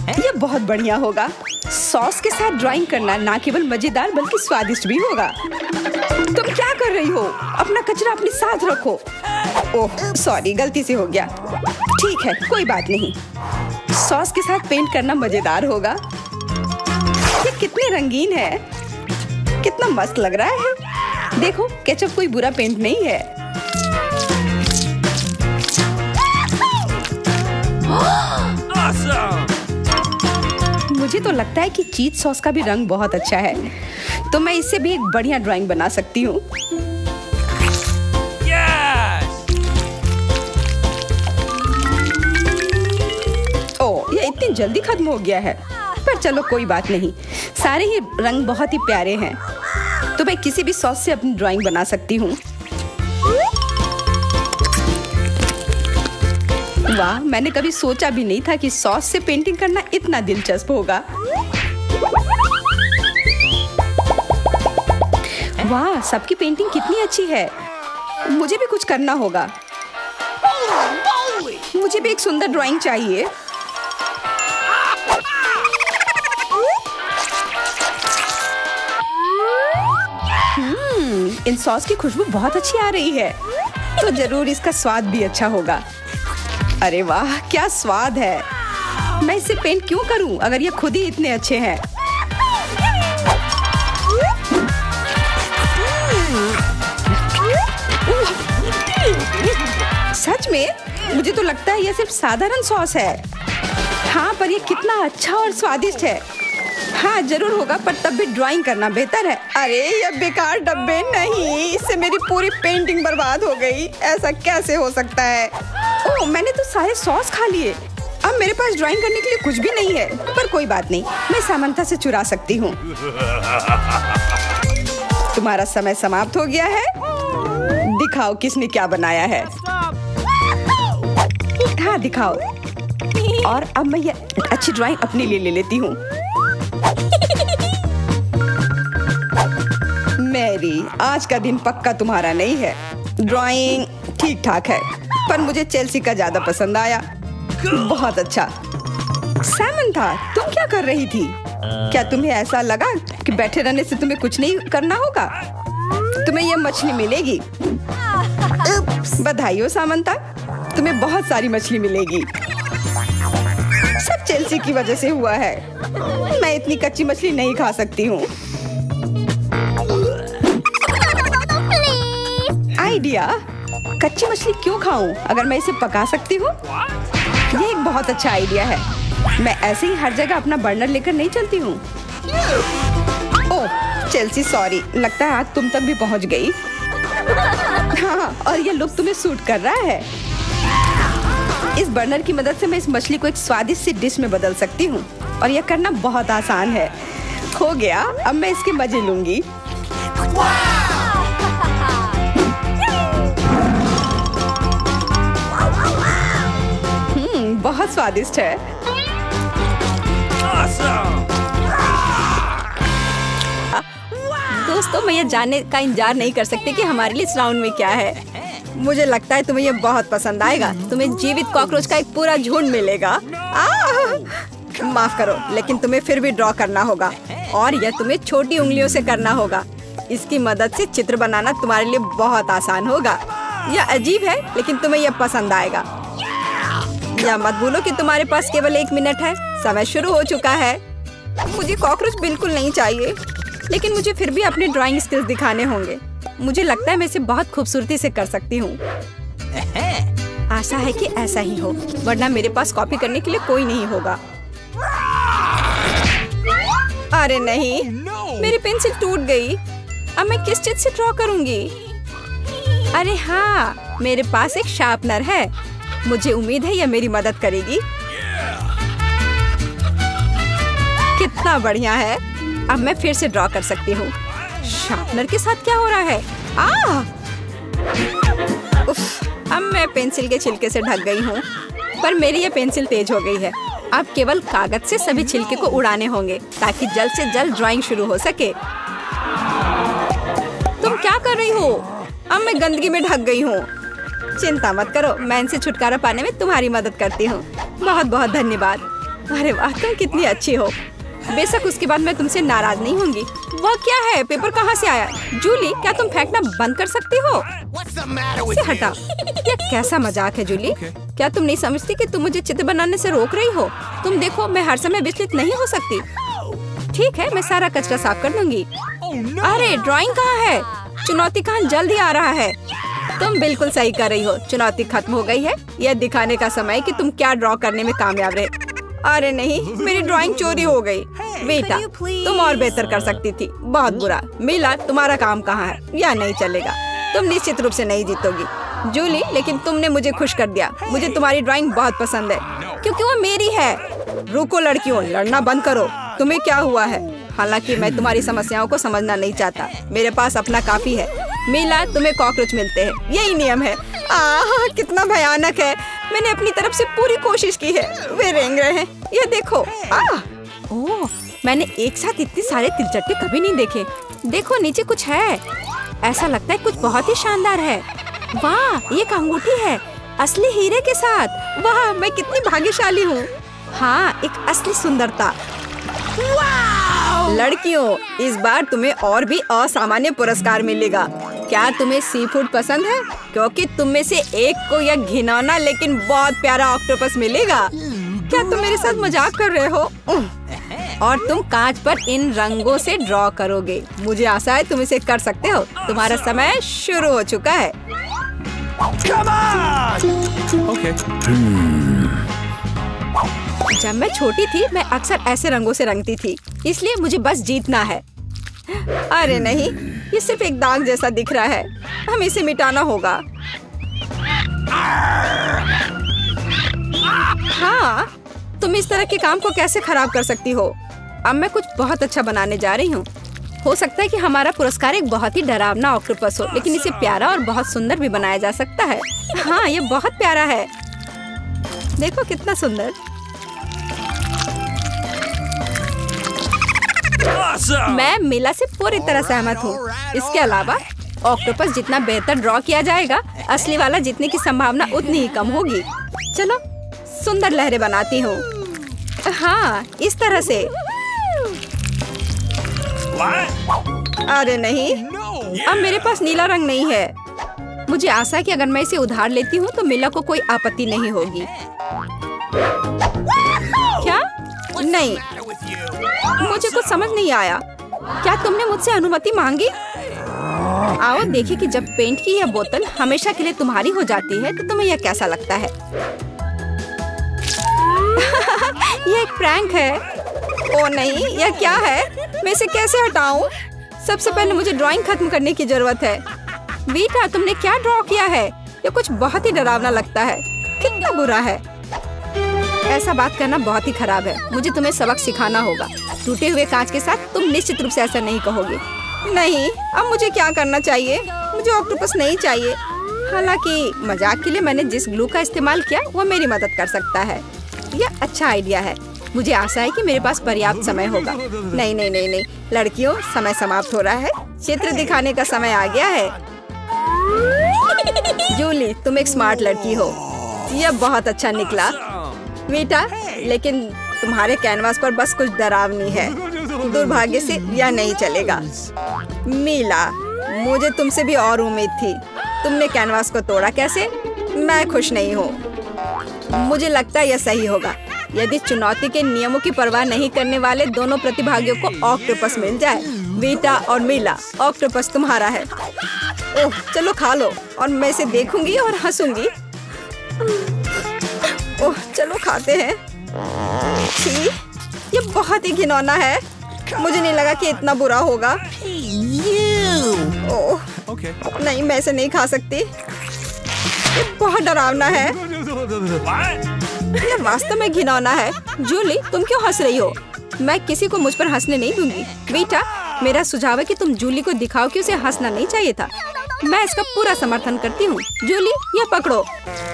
यह बहुत बढ़िया होगा। सॉस के साथ ड्राइंग करना ना केवल मजेदार बल्कि स्वादिष्ट भी होगा। तुम क्या कर रही हो? अपना कचरा अपने साथ रखो। ओह सॉरी, गलती से हो गया। ठीक है, कोई बात नहीं। सॉस के साथ पेंट करना मजेदार होगा। ये कितने रंगीन है, कितना मस्त लग रहा है। देखो, केचप कोई बुरा पेंट नहीं है। Awesome! मुझे तो लगता है कि चीज सॉस का भी रंग बहुत अच्छा है, तो मैं इससे भी एक बढ़िया ड्राइंग बना सकती हूँ। Yes! ओह, ये इतनी जल्दी खत्म हो गया है, पर चलो कोई बात नहीं। सारे ही रंग बहुत ही प्यारे हैं, तो मैं किसी भी सॉस से अपनी ड्राइंग बना सकती हूँ। वाह, मैंने कभी सोचा भी नहीं था कि सॉस से पेंटिंग करना इतना दिलचस्प होगा। वाह, सबकी पेंटिंग कितनी अच्छी है। मुझे भी कुछ करना होगा। मुझे भी एक सुंदर ड्राइंग चाहिए। इन सॉस की खुशबू बहुत अच्छी आ रही है, तो जरूर इसका स्वाद भी अच्छा होगा। अरे वाह, क्या स्वाद है। मैं इसे पेंट क्यों करूं अगर ये खुद ही इतने अच्छे हैं। सच में? मुझे तो लगता है यह सिर्फ साधारण सॉस है। हाँ, पर ये कितना अच्छा और स्वादिष्ट है। हाँ जरूर होगा, पर तब भी ड्राइंग करना बेहतर है। अरे ये बेकार डब्बे, नहीं, इससे मेरी पूरी पेंटिंग बर्बाद हो गई। ऐसा कैसे हो सकता है? ओह, मैंने तो सारे सॉस खा लिए। अब मेरे पास ड्राइंग करने के लिए कुछ भी नहीं है, पर कोई बात नहीं, मैं सामंथा से चुरा सकती हूँ। तुम्हारा समय समाप्त हो गया है। दिखाओ किसने क्या बनाया है। हाँ दिखाओ। और अब मैं ये अच्छी ड्राइंग अपने लिए ले लेती हूँ। मैरी, आज का दिन पक्का तुम्हारा नहीं है। ड्राइंग ठीक ठाक है, पर मुझे चेल्सी का ज्यादा पसंद आया। बहुत अच्छा। सामंथा, तुम क्या कर रही थी? क्या तुम्हें ऐसा लगा कि बैठे रहने से तुम्हें कुछ नहीं करना होगा? तुम्हें यह मछली मिलेगी। बधाई हो सामंथा, तुम्हें बहुत सारी मछली मिलेगी। सब चेल्सी की वजह से हुआ है। मैं इतनी कच्ची मछली नहीं खा सकती हूँ। आइडिया, कच्ची मछली क्यों खाऊं अगर मैं इसे पका सकती हूँ? ये एक बहुत अच्छा आइडिया है। मैं ऐसे ही हर जगह अपना बर्नर लेकर नहीं चलती हूँ। ओह चेल्सी, सॉरी, लगता है आग तुम तक भी पहुँच गई। हाँ, और ये लुक तुम्हें सूट कर रहा है। इस बर्नर की मदद से मैं इस मछली को एक स्वादिष्ट सी डिश में बदल सकती हूँ, और यह करना बहुत आसान है। हो गया, अब मैं इसके मजे लूंगी। बहुत स्वादिष्ट है। दोस्तों, मैं ये जानने का इंतजार नहीं कर सकती कि हमारे लिए इस राउंड में क्या है। मुझे लगता है तुम्हें ये बहुत पसंद आएगा। तुम्हें जीवित कॉकरोच का एक पूरा झुंड मिलेगा। माफ करो, लेकिन तुम्हें फिर भी ड्रॉ करना होगा, और यह तुम्हें छोटी उंगलियों से करना होगा। इसकी मदद से चित्र बनाना तुम्हारे लिए बहुत आसान होगा। यह अजीब है, लेकिन तुम्हें यह पसंद आएगा। या मत भूलो कि तुम्हारे पास केवल 1 मिनट है। समय शुरू हो चुका है। मुझे कॉकरोच बिल्कुल नहीं चाहिए। लेकिन मुझे फिर भी अपने ड्राइंग स्किल्स दिखाने होंगे। मुझे लगता है मैं इसे बहुत खूबसूरती से कर सकती हूँ। आशा है कि ऐसा ही हो, वरना मेरे पास कॉपी करने के लिए कोई नहीं होगा। अरे नहीं, मेरी पेंसिल टूट गई। अब मैं किस चीज से ड्रॉ करूंगी? अरे हाँ, मेरे पास एक शार्पनर है। मुझे उम्मीद है यह मेरी मदद करेगी। कितना बढ़िया है। अब मैं फिर से ड्रॉ कर सकती हूँ। शार्पनर के साथ क्या हो रहा है? उफ, अब मैं पेंसिल के छिलके से ढक गई हूँ, पर मेरी ये पेंसिल तेज हो गई है। अब केवल कागज से सभी छिलके को उड़ाने होंगे ताकि जल्द से जल्द ड्राइंग शुरू हो सके। तुम क्या कर रही हो? अब मैं गंदगी में ढक गई हूँ। चिंता मत करो, मैं इनसे छुटकारा पाने में तुम्हारी मदद करती हूँ। बहुत बहुत धन्यवाद। अरे वाह, तुम कितनी अच्छी हो। बेशक उसके बाद मैं तुमसे नाराज नहीं होंगी। वह क्या है? पेपर कहाँ से आया? जूली, क्या तुम फेंकना बंद कर सकती हो? इसे हटा। यह कैसा मजाक है जूली? क्या तुम नहीं समझती कि तुम मुझे चित्र बनाने से रोक रही हो? तुम देखो, मैं हर समय विचलित नहीं हो सकती। ठीक है, मैं सारा कचरा साफ कर दूंगी। अरे ड्राइंग कहाँ है? चुनौती कहाँ जल्द ही आ रहा है। तुम बिल्कुल सही कर रही हो। चुनौती खत्म हो गई है। यह दिखाने का समय कि तुम क्या ड्रॉ करने में कामयाब रहे। अरे नहीं, मेरी ड्राइंग चोरी हो गई। बेटा, तुम और बेहतर कर सकती थी। बहुत बुरा। मीला, तुम्हारा काम कहाँ है? यह नहीं चलेगा। तुम निश्चित रूप से नहीं जीतोगी। जूली, लेकिन तुमने मुझे खुश कर दिया। मुझे तुम्हारी ड्राइंग बहुत पसंद है, क्योंकि वो मेरी है। रुको लड़कियों, लड़ना बंद करो। तुम्हें क्या हुआ है? हालांकि मैं तुम्हारी समस्याओं को समझना नहीं चाहता। मेरे पास अपना काफी है। मीला, तुम्हें कॉकरोच मिलते हैं, यही नियम है। कितना भयानक है। मैंने अपनी तरफ से पूरी कोशिश की है। वे रेंग रहे हैं। ये देखो। ओह, मैंने एक साथ इतने सारे तिलचट्टे कभी नहीं देखे। देखो, नीचे कुछ है। ऐसा लगता है कुछ बहुत ही शानदार है। वाह, ये एक अंगूठी है, असली हीरे के साथ। वाह, मैं कितनी भाग्यशाली हूँ। हाँ, एक असली सुंदरता। लड़कियों, इस बार तुम्हें और भी असामान्य पुरस्कार मिलेगा। क्या तुम्हें सी फूड पसंद है? क्योंकि तुम में से एक को यह घिनौना लेकिन बहुत प्यारा ऑक्टोपस मिलेगा। क्या तुम मेरे साथ मजाक कर रहे हो? और तुम कांच पर इन रंगों से ड्रॉ करोगे। मुझे आशा है तुम इसे कर सकते हो। तुम्हारा समय शुरू हो चुका है। जब मैं छोटी थी, मैं अक्सर ऐसे रंगों से रंगती थी, इसलिए मुझे बस जीतना है। अरे नहीं, ये सिर्फ एक दाग जैसा दिख रहा है। हमें इसे मिटाना होगा। हाँ, तुम इस तरह के काम को कैसे खराब कर सकती हो? अब मैं कुछ बहुत अच्छा बनाने जा रही हूँ। हो सकता है कि हमारा पुरस्कार एक बहुत ही डरावना ऑक्टोपस हो, लेकिन इसे प्यारा और बहुत सुंदर भी बनाया जा सकता है। हाँ, ये बहुत प्यारा है। देखो कितना सुंदर। मैं मीला से पूरी तरह सहमत हूँ। इसके अलावा ऑक्टोपस जितना बेहतर ड्रॉ किया जाएगा, असली वाला जीतने की संभावना उतनी ही कम होगी। चलो, सुंदर लहरें बनाती हूँ। हाँ, इस तरह से। अरे नहीं, अब मेरे पास नीला रंग नहीं है। मुझे आशा है कि अगर मैं इसे उधार लेती हूँ तो मीला को कोई आपत्ति नहीं होगी। क्या? नहीं, मुझे कुछ समझ नहीं आया। क्या तुमने मुझसे अनुमति मांगी? आओ देखिए कि जब पेंट की यह बोतल हमेशा के लिए तुम्हारी हो जाती है तो तुम्हें यह कैसा लगता है। यह एक प्रैंक है। ओ नहीं, यह क्या है? मैं इसे कैसे हटाऊं? सबसे पहले मुझे ड्राइंग खत्म करने की जरूरत है। बेटा, तुमने क्या ड्रॉ किया है? यह कुछ बहुत ही डरावना लगता है। कितना बुरा है। ऐसा बात करना बहुत ही खराब है। मुझे तुम्हें सबक सिखाना होगा। टूटे हुए कांच के साथ तुम निश्चित रूप से ऐसा नहीं कहोगे। नहीं, अब मुझे क्या करना चाहिए? मुझे ऑक्टोपस नहीं चाहिए। हालांकि मजाक के लिए मैंने जिस ग्लू का इस्तेमाल किया वो मेरी मदद कर सकता है। यह अच्छा आइडिया है। मुझे आशा है कि मेरे पास पर्याप्त समय होगा। नहीं नहीं नहीं नहीं, लड़कियों, समय समाप्त हो रहा है। चित्र दिखाने का समय आ गया है। जूली, तुम एक स्मार्ट लड़की हो। यह बहुत अच्छा निकला बेटा, लेकिन तुम्हारे कैनवास पर बस कुछ डरावनी है। दुर्भाग्य से यह नहीं चलेगा। मीला, मुझे तुमसे भी और उम्मीद थी। तुमने कैनवास को तोड़ा कैसे? मैं खुश नहीं हूँ। मुझे लगता है यह सही होगा यदि चुनौती के नियमों की परवाह नहीं करने वाले दोनों प्रतिभागियों को ऑक्टोपस मिल जाए। वीटा और मीला, ऑक्टोपस तुम्हारा है। ओह चलो खा लो और मैं इसे देखूंगी और हंसूंगी। ओह चलो खाते हैं। छी, ये बहुत ही घिनौना है। मुझे नहीं लगा कि इतना बुरा होगा। ओह नहीं, मैं इसे नहीं खा सकती। ये बहुत डरावना है। ये वास्तव में घिनौना है। जूली, तुम क्यों हंस रही हो? मैं किसी को मुझ पर हंसने नहीं दूंगी। बेटा, मेरा सुझाव है कि तुम जूली को दिखाओ कि उसे हंसना नहीं चाहिए था। मैं इसका पूरा समर्थन करती हूँ। जूली, ये पकड़ो।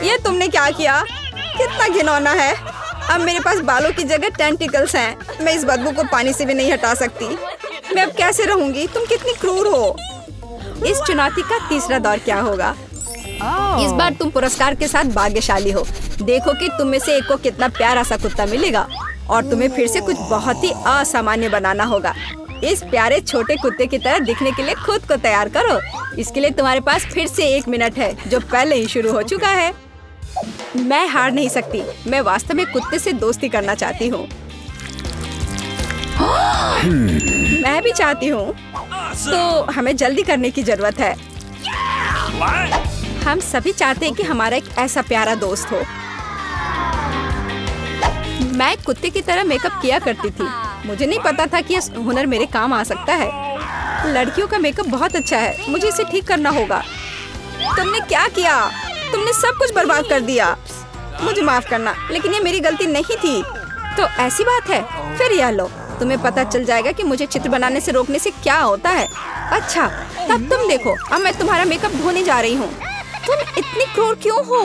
ये तुमने क्या किया? कितना घिनौना है। अब मेरे पास बालों की जगह टेंटिकल्स हैं। मैं इस बदबू को पानी से भी नहीं हटा सकती। मैं अब कैसे रहूंगी? तुम कितनी क्रूर हो। इस चुनौती का तीसरा दौर क्या होगा? इस बार तुम पुरस्कार के साथ भाग्यशाली हो। देखो कि तुम में से एक को कितना प्यारा सा कुत्ता मिलेगा और तुम्हें फिर से कुछ बहुत ही असामान्य बनाना होगा। इस प्यारे छोटे कुत्ते की तरह दिखने के लिए खुद को तैयार करो। इसके लिए तुम्हारे पास फिर से 1 मिनट है, जो पहले ही शुरू हो चुका है। मैं हार नहीं सकती। मैं वास्तव में कुत्ते से दोस्ती करना चाहती हूँ। मैं भी चाहती हूँ। तो हमें जल्दी करने की जरूरत है। हम सभी चाहते हैं कि हमारा एक ऐसा प्यारा दोस्त हो। मैं कुत्ते की तरह मेकअप किया करती थी। मुझे नहीं पता था कि यह हुनर मेरे काम आ सकता है। लड़कियों का मेकअप बहुत अच्छा है। मुझे इसे ठीक करना होगा। तुमने क्या किया? तुमने सब कुछ बर्बाद कर दिया। मुझे माफ करना, लेकिन ये मेरी गलती नहीं थी। तो ऐसी बात है, फिर यह लो। तुम्हें पता चल जाएगा कि मुझे चित्र बनाने से रोकने से क्या होता है। अच्छा, तब तुम देखो। अब मैं तुम्हारा मेकअप धोने जा रही हूँ। तुम इतनी क्रूर क्यों हो?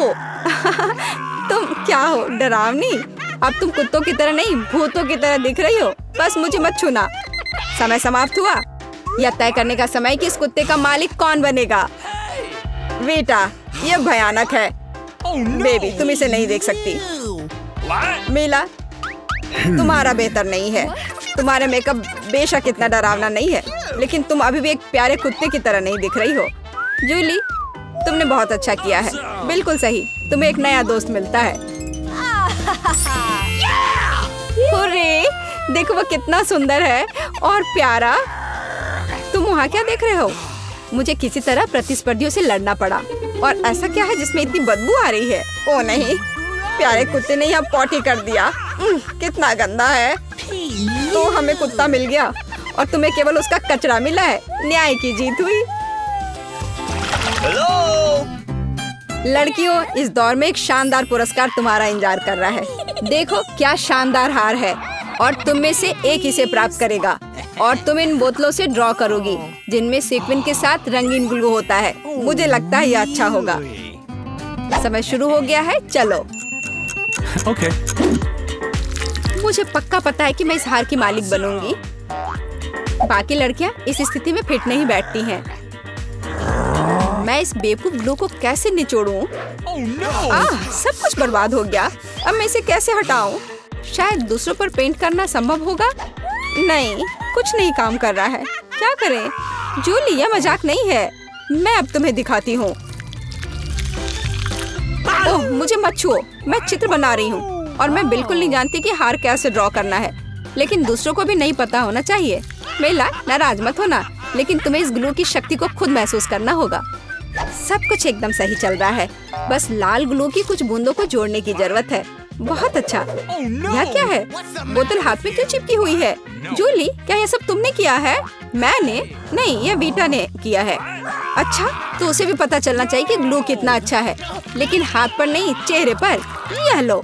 तुम क्या हो, डरावनी? अब तुम कुत्तों की तरह नहीं, भूतों की तरह दिख रही हो। बस मुझे मत छूना। समय समाप्त हुआ। यह तय करने का समय कि इस कुत्ते का मालिक कौन बनेगा। बेटा, यह भयानक है। बेबी, तुम इसे नहीं देख सकती। मीला, तुम्हारा बेहतर नहीं है। तुम्हारा मेकअप बेशक इतना डरावना नहीं है, लेकिन तुम अभी भी एक प्यारे कुत्ते की तरह नहीं दिख रही हो। जूली, तुमने बहुत अच्छा किया है। बिल्कुल सही। तुम्हें एक नया दोस्त मिलता है। हुर्रे! देखो वो कितना सुंदर है और प्यारा। तुम वहाँ क्या देख रहे हो? मुझे किसी तरह प्रतिस्पर्धियों से लड़ना पड़ा। और ऐसा क्या है जिसमें इतनी बदबू आ रही है? ओ नहीं, प्यारे कुत्ते ने यहाँ पॉटी कर दिया। कितना गंदा है। तो हमें कुत्ता मिल गया और तुम्हें केवल उसका कचरा मिला है। न्याय की जीत हुई। लड़कियों, इस दौर में एक शानदार पुरस्कार तुम्हारा इंतजार कर रहा है। देखो क्या शानदार हार है और तुम में से एक इसे प्राप्त करेगा। और तुम इन बोतलों से ड्रॉ करोगी जिनमें सीक्वेंस के साथ रंगीन ग्लू होता है। मुझे लगता है यह अच्छा होगा। समय शुरू हो गया है, चलो। Okay. मुझे पक्का पता है कि मैं इस हार की मालिक बनूंगी। बाकी लड़कियां इस स्थिति में फिट नहीं बैठती हैं। मैं इस बेवकूफ ग्लू को कैसे निचोड़ूं? सब कुछ बर्बाद हो गया। अब मैं इसे कैसे हटाऊं? शायद दूसरों पर पेंट करना संभव होगा। नहीं, कुछ नहीं काम कर रहा है। क्या करें? जूली, यह मजाक नहीं है। मैं अब तुम्हें दिखाती हूँ। ओह, मुझे मत छुओ। मैं चित्र बना रही हूँ और मैं बिल्कुल नहीं जानती कि हार कैसे ड्रॉ करना है। लेकिन दूसरों को भी नहीं पता होना चाहिए। मेला, नाराज मत होना, लेकिन तुम्हें इस ग्लू की शक्ति को खुद महसूस करना होगा। सब कुछ एकदम सही चल रहा है। बस लाल ग्लू की कुछ बूंदों को जोड़ने की जरूरत है। बहुत अच्छा। यह क्या है? बोतल हाथ में क्यों चिपकी हुई है? जूली, क्या यह सब तुमने किया है? मैंने नहीं, यह वीटा ने किया है। अच्छा, तो उसे भी पता चलना चाहिए कि ग्लू कितना अच्छा है, लेकिन हाथ पर नहीं, चेहरे पर। यह लो।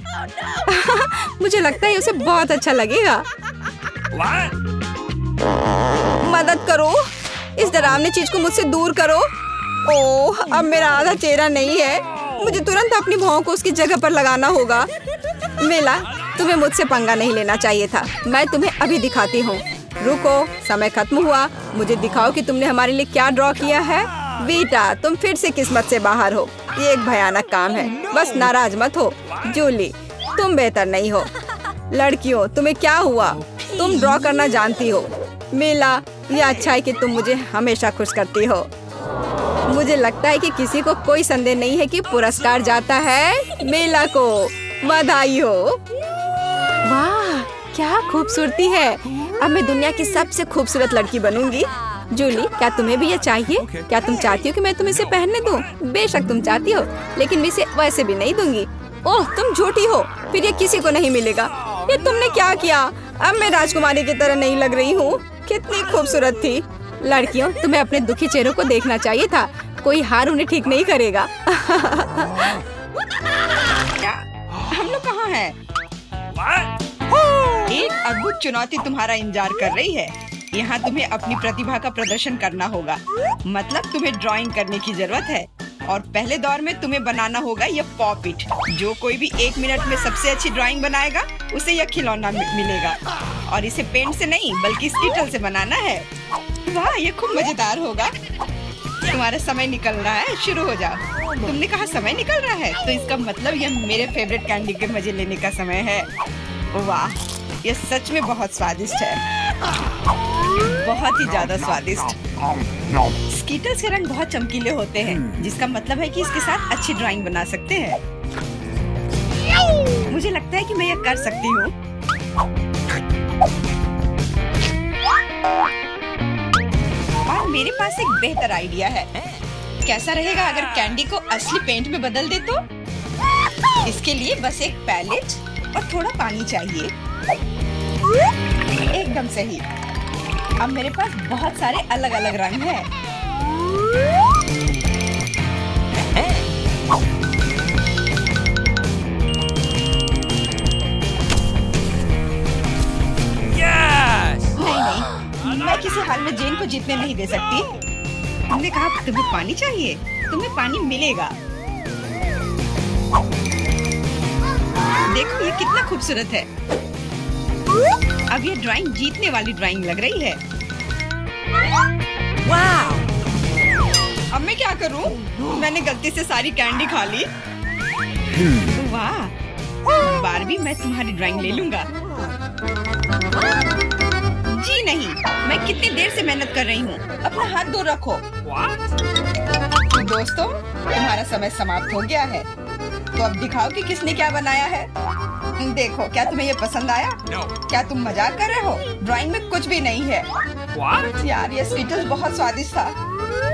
मुझे लगता है उसे बहुत अच्छा लगेगा। मदद करो, इस डरावनी चीज को मुझसे दूर करो। ओह, अब मेरा आधा चेहरा नहीं है। मुझे तुरंत अपनी भौं को उसकी जगह पर लगाना होगा। मेला, तुम्हें मुझसे पंगा नहीं लेना चाहिए था। मैं तुम्हें अभी दिखाती हूँ। रुको, समय खत्म हुआ। मुझे दिखाओ कि तुमने हमारे लिए क्या ड्रॉ किया है। वीटा, तुम फिर से किस्मत से बाहर हो। ये एक भयानक काम है। बस नाराज मत हो। जूली, तुम बेहतर नहीं हो। लड़कियों, तुम्हें क्या हुआ? तुम ड्रॉ करना जानती हो। मेला, यह अच्छा है कि तुम मुझे हमेशा खुश करती हो। मुझे लगता है कि किसी को कोई संदेह नहीं है कि पुरस्कार जाता है मेला को। बधाई हो। वाह, क्या खूबसूरती है। अब मैं दुनिया की सबसे खूबसूरत लड़की बनूंगी। जूली, क्या तुम्हें भी ये चाहिए? क्या तुम चाहती हो कि मैं तुम्हें इसे पहनने दूं? बेशक तुम चाहती हो, लेकिन मैं इसे वैसे भी नहीं दूंगी। ओह, तुम झूठी हो, फिर ये किसी को नहीं मिलेगा। ये तुमने क्या किया? अब मैं राजकुमारी की तरह नहीं लग रही हूँ। कितनी खूबसूरत थी। लड़कियों, तुम्हें अपने दुखी चेहरों को देखना चाहिए था। कोई हार उन्हें ठीक नहीं करेगा। क्या? हम लोग कहाँ हैं? एक अद्भुत चुनौती तुम्हारा इंतजार कर रही है। यहाँ तुम्हें अपनी प्रतिभा का प्रदर्शन करना होगा। मतलब तुम्हें ड्राइंग करने की जरूरत है और पहले दौर में तुम्हें बनाना होगा यह पॉपिट। जो कोई भी 1 मिनट में सबसे अच्छी ड्राइंग बनाएगा उसे यह खिलौना मिलेगा। और इसे पेंट से नहीं बल्कि स्कीटल से बनाना है। वाह, ये खूब मजेदार होगा। तुम्हारा समय निकल रहा है, शुरू हो जाओ। तुमने कहा समय निकल रहा है, तो इसका मतलब यह मेरे फेवरेट कैंडी के मजे लेने का समय है। वाह, यह सच में बहुत स्वादिष्ट है, बहुत ही ज्यादा स्वादिष्ट। स्कीटल्स के रंग बहुत चमकीले होते हैं, जिसका मतलब है कि इसके साथ अच्छी ड्राइंग बना सकते हैं। मुझे लगता है कि मैं यह कर सकती हूँ। और मेरे पास एक बेहतर आइडिया है। कैसा रहेगा अगर कैंडी को असली पेंट में बदल दे तो? इसके लिए बस एक पैलेट और थोड़ा पानी चाहिए। एकदम सही। अब मेरे पास बहुत सारे अलग अलग रंग हैं। नहीं, मैं किसी हाल में जेन को जीतने नहीं दे सकती। तुमने कहा तुम्हें पानी चाहिए, तुम्हें पानी मिलेगा। देखो ये कितना खूबसूरत है। अब ये ड्राइंग जीतने वाली ड्राइंग लग रही है। वाह! अब मैं क्या करूं? मैंने गलती से सारी कैंडी खा ली। वाह! बारबी, मैं तुम्हारी ड्राइंग ले लूंगा। जी नहीं, मैं कितनी देर से मेहनत कर रही हूँ। अपना हाथ दूर रखो। दोस्तों, तुम्हारा समय समाप्त हो गया है। तो अब दिखाओ कि किसने क्या बनाया है। देखो, क्या तुम्हें ये पसंद आया? क्या तुम मजाक कर रहे हो? ड्राइंग में कुछ भी नहीं है। यार, ये स्कीटल्स बहुत स्वादिष्ट था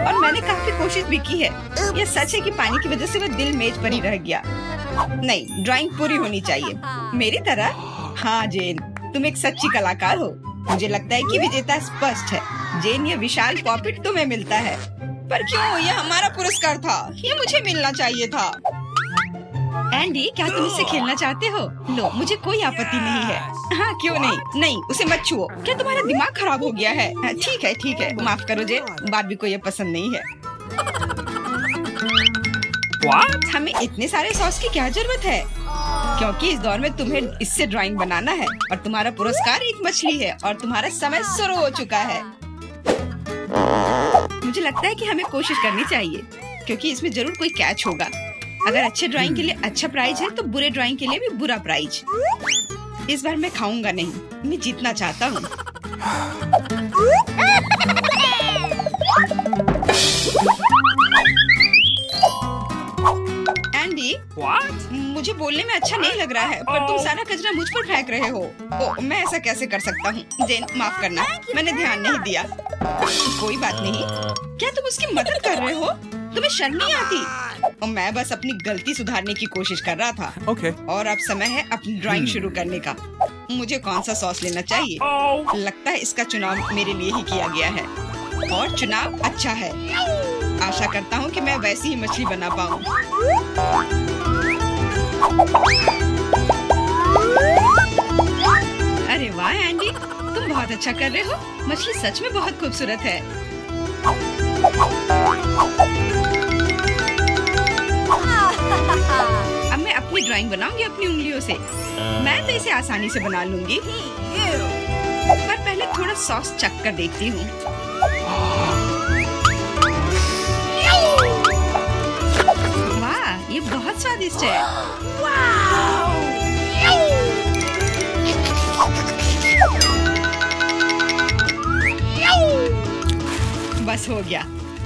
और मैंने काफी कोशिश भी की है। ये सच है कि पानी की वजह से वह दिल मेज पर ही रह गया। नहीं, ड्राइंग पूरी होनी चाहिए मेरी तरह। हाँ जेन, तुम एक सच्ची कलाकार हो। मुझे लगता है कि विजेता स्पष्ट है। जेन, ये विशाल पॉपिट तुम्हें मिलता है। पर क्यों? ये हमारा पुरस्कार था, ये मुझे मिलना चाहिए था। एंडी, क्या तुम इससे खेलना चाहते हो? लो, मुझे कोई आपत्ति नहीं है। हाँ, क्यों नहीं? नहीं, उसे मत छुओ। क्या तुम्हारा दिमाग खराब हो गया है? ठीक है, ठीक है, माफ करो जेन, बारबी को ये पसंद नहीं है। What? हमें इतने सारे सॉस की क्या जरूरत है? क्योंकि इस दौर में तुम्हें इससे ड्राइंग बनाना है और तुम्हारा पुरस्कार एक मछली है और तुम्हारा समय शुरू हो चुका है। मुझे लगता है कि हमें कोशिश करनी चाहिए, क्योंकि इसमें जरूर कोई कैच होगा। अगर अच्छे ड्राइंग के लिए अच्छा प्राइज है तो बुरे ड्राइंग के लिए भी बुरा प्राइज। इस बार मैं खाऊंगा नहीं, मैं जीतना चाहता हूँ। एंडी, मुझे बोलने में अच्छा नहीं लग रहा है, पर तुम सारा कचरा मुझ पर फेंक रहे हो। ओह, मैं ऐसा कैसे कर सकता हूँ? जेन, माफ करना, मैंने ध्यान नहीं दिया। कोई बात नहीं। क्या तुम उसकी मदद कर रहे हो? तुम्हें शर्म नहीं आती? और मैं बस अपनी गलती सुधारने की कोशिश कर रहा था। Okay. और अब समय है अपनी ड्राइंग शुरू करने का। मुझे कौन सा सॉस लेना चाहिए? लगता है इसका चुनाव मेरे लिए ही किया गया है और चुनाव अच्छा है। आशा करता हूँ कि मैं वैसी ही मछली बना पाऊँ। अरे वाह एंडी, तुम बहुत अच्छा कर रहे हो। मछली सच में बहुत खूबसूरत है। अब मैं अपनी ड्राइंग बनाऊंगी अपनी उंगलियों से। मैं तो इसे आसानी से बना लूंगी, पर पहले थोड़ा सॉस चख कर देखती हूँ। वाह, ये बहुत स्वादिष्ट है। बस हो गया।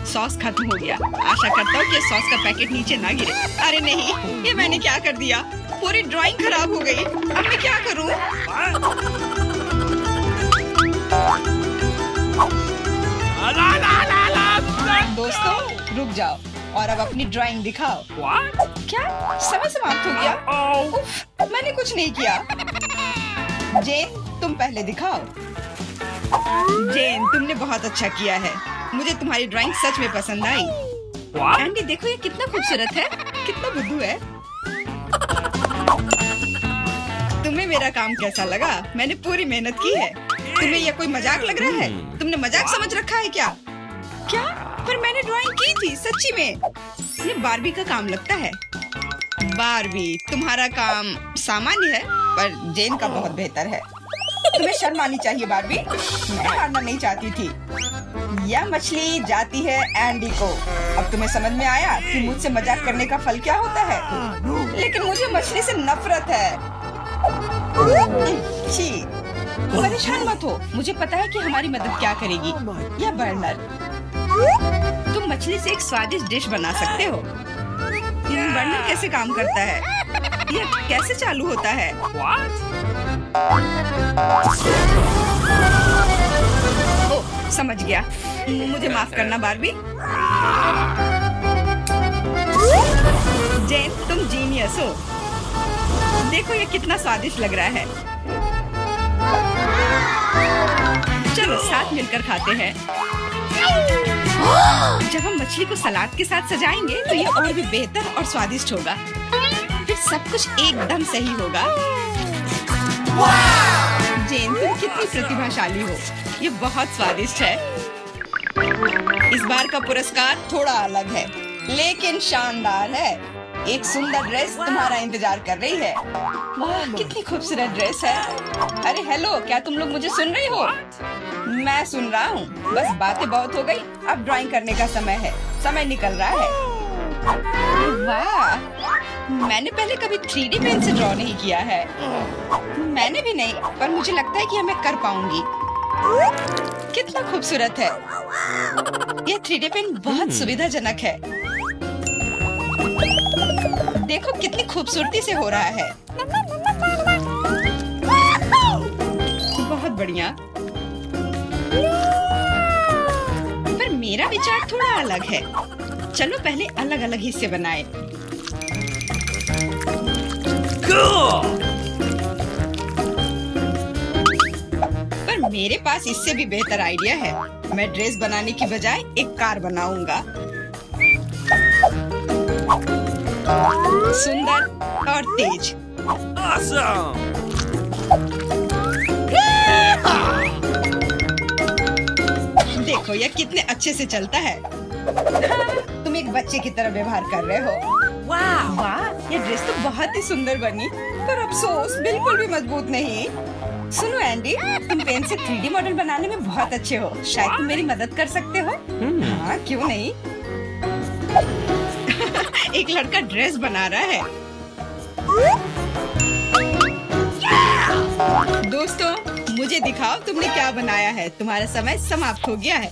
सॉस खत्म हो गया। आशा करता हूँ कि सॉस का पैकेट नीचे ना गिरे। अरे नहीं, ये मैंने क्या कर दिया? पूरी ड्राइंग खराब हो गई। अब मैं क्या करूँ? दोस्तों रुक जाओ और अब अपनी ड्राइंग दिखाओ। क्या समय समाप्त हो गया? उफ, मैंने कुछ नहीं किया। जेन तुम पहले दिखाओ। जेन तुमने बहुत अच्छा किया है। मुझे तुम्हारी ड्राइंग सच में पसंद आई। एंडी देखो ये कितना खूबसूरत है, कितना बुद्धू है। तुम्हें मेरा काम कैसा लगा? मैंने पूरी मेहनत की है। तुम्हें यह कोई मजाक लग रहा है? तुमने मजाक समझ रखा है क्या? क्या? पर मैंने ड्राइंग की थी सच्ची में। ये बारबी का काम लगता है। बारबी तुम्हारा काम सामान्य है पर जेन का बहुत बेहतर है। तुम्हें शर्म आनी चाहिए बारबी। मैं हारना नहीं चाहती थी। यह मछली जाती है एंडी को। अब तुम्हें समझ में आया कि मुझसे मजाक करने का फल क्या होता है? लेकिन मुझे मछली से नफरत है। छी, परेशान मत हो। मुझे पता है कि हमारी मदद क्या करेगी। यह बर्नर। तुम मछली से एक स्वादिष्ट डिश बना सकते हो। बर्नर कैसे काम करता है? यह कैसे चालू होता है? ओह, समझ गया। मुझे माफ करना बारबी। जेन तुम जीनियस हो। देखो ये कितना स्वादिष्ट लग रहा है। चलो साथ मिलकर खाते हैं। जब हम मछली को सलाद के साथ सजाएंगे तो ये और भी बेहतर और स्वादिष्ट होगा। फिर सब कुछ एकदम सही होगा। जेन तुम कितनी प्रतिभाशाली हो। ये बहुत स्वादिष्ट है। इस बार का पुरस्कार थोड़ा अलग है लेकिन शानदार है। एक सुंदर ड्रेस तुम्हारा इंतजार कर रही है। वाह कितनी खूबसूरत ड्रेस है। अरे हेलो, क्या तुम लोग मुझे सुन रही हो? मैं सुन रहा हूँ। बस बातें बहुत हो गई। अब ड्राइंग करने का समय है। समय निकल रहा है। वाह, मैंने पहले कभी 3D पेन से ड्रॉ नहीं किया है। मैंने भी नहीं, पर मुझे लगता है कि मैं कर पाऊंगी। कितना खूबसूरत है। यह 3D पेन बहुत सुविधाजनक है। देखो कितनी खूबसूरती से हो रहा है। बहुत बढ़िया। पर मेरा विचार थोड़ा अलग है। चलो पहले अलग अलग हिस्से बनाएं। पर मेरे पास इससे भी बेहतर आइडिया है। मैं ड्रेस बनाने की बजाय एक कार बनाऊंगा। सुंदर और तेज। Awesome! देखो यह कितने अच्छे से चलता है। तुम एक बच्चे की तरह व्यवहार कर रहे हो। वाह, ये ड्रेस तो बहुत ही सुंदर बनी, पर अफसोस बिल्कुल भी मजबूत नहीं। सुनो एंडी, तुम पेन से 3D मॉडल बनाने में बहुत अच्छे हो। शायद तुम मेरी मदद कर सकते हो। हाँ, क्यों नहीं। एक लड़का ड्रेस बना रहा है। दोस्तों मुझे दिखाओ तुमने क्या बनाया है। तुम्हारा समय समाप्त हो गया है।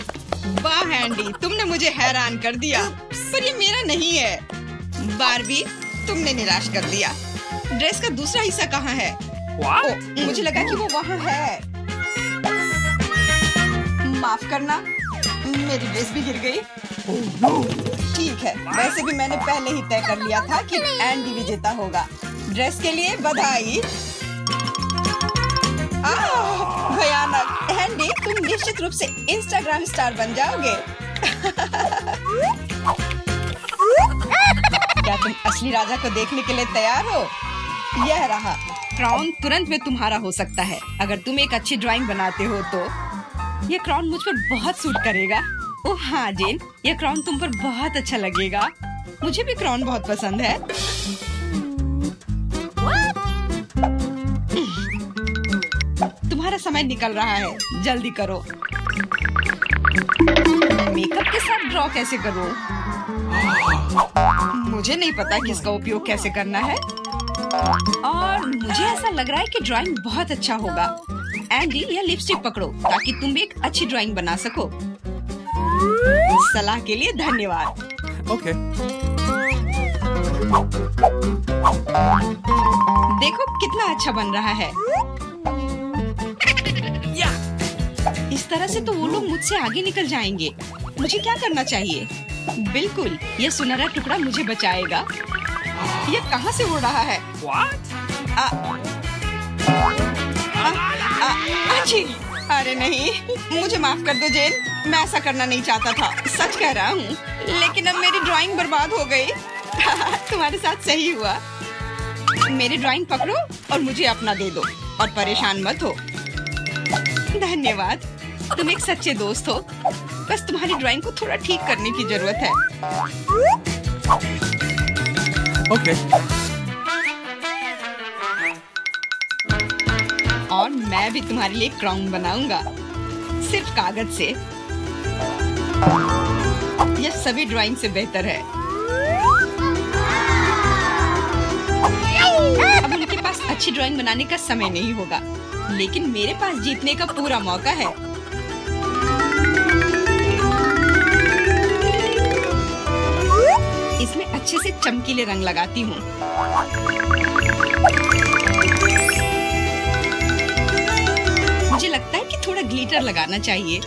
वाह एंडी, तुमने मुझे हैरान कर दिया। पर ये मेरा नहीं है। बारबी, तुमने निराश कर दिया। ड्रेस का दूसरा हिस्सा कहाँ है? मुझे लगा कि वो वहाँ है। माफ करना, मेरी ड्रेस भी गिर गई। ठीक है, वैसे भी मैंने पहले ही तय कर लिया था कि एंडी विजेता होगा। ड्रेस के लिए बधाई। भयानक। एंडी, तुम निश्चित रूप से इंस्टाग्राम स्टार बन जाओगे। क्या तुम असली राजा को देखने के लिए तैयार हो? यह रहा क्राउन। तुरंत में तुम्हारा हो सकता है अगर तुम एक अच्छी ड्राइंग बनाते हो तो। यह क्राउन मुझ पर बहुत सूट करेगा। ओह हाँ जेन, यह क्राउन तुम पर बहुत अच्छा लगेगा। मुझे भी क्राउन बहुत पसंद है। तुम्हारा समय निकल रहा है, जल्दी करो। मेकअप के साथ ड्रॉ कैसे करूं? मुझे नहीं पता कि इसका उपयोग कैसे करना है। और मुझे ऐसा लग रहा है कि ड्राइंग बहुत अच्छा होगा। एंडी, यह लिपस्टिक पकड़ो ताकि तुम भी एक अच्छी ड्राइंग बना सको। सलाह के लिए धन्यवाद। Okay. देखो कितना अच्छा बन रहा है। इस तरह से तो वो लोग मुझसे आगे निकल जाएंगे। मुझे क्या करना चाहिए? बिल्कुल, ये सुनहरा टुकड़ा मुझे बचाएगा। ये कहाँ से उड़ रहा है? अच्छी। अरे नहीं, मुझे माफ कर दो जेन, मैं ऐसा करना नहीं चाहता था, सच कह रहा हूँ। लेकिन अब मेरी ड्राइंग बर्बाद हो गई। तुम्हारे साथ सही हुआ। मेरी ड्राइंग पकड़ो और मुझे अपना दे दो, और परेशान मत हो। धन्यवाद, तुम एक सच्चे दोस्त हो। बस तुम्हारी ड्राइंग को थोड़ा ठीक करने की जरूरत है। Okay. और मैं भी तुम्हारे लिए क्राउन बनाऊंगा, सिर्फ कागज से। यह सभी ड्राइंग से बेहतर है। अब उनके पास अच्छी ड्राइंग बनाने का समय नहीं होगा, लेकिन मेरे पास जीतने का पूरा मौका है। इसमें अच्छे से चमकीले रंग लगाती हूँ। मुझे लगता है कि थोड़ा ग्लिटर लगाना चाहिए।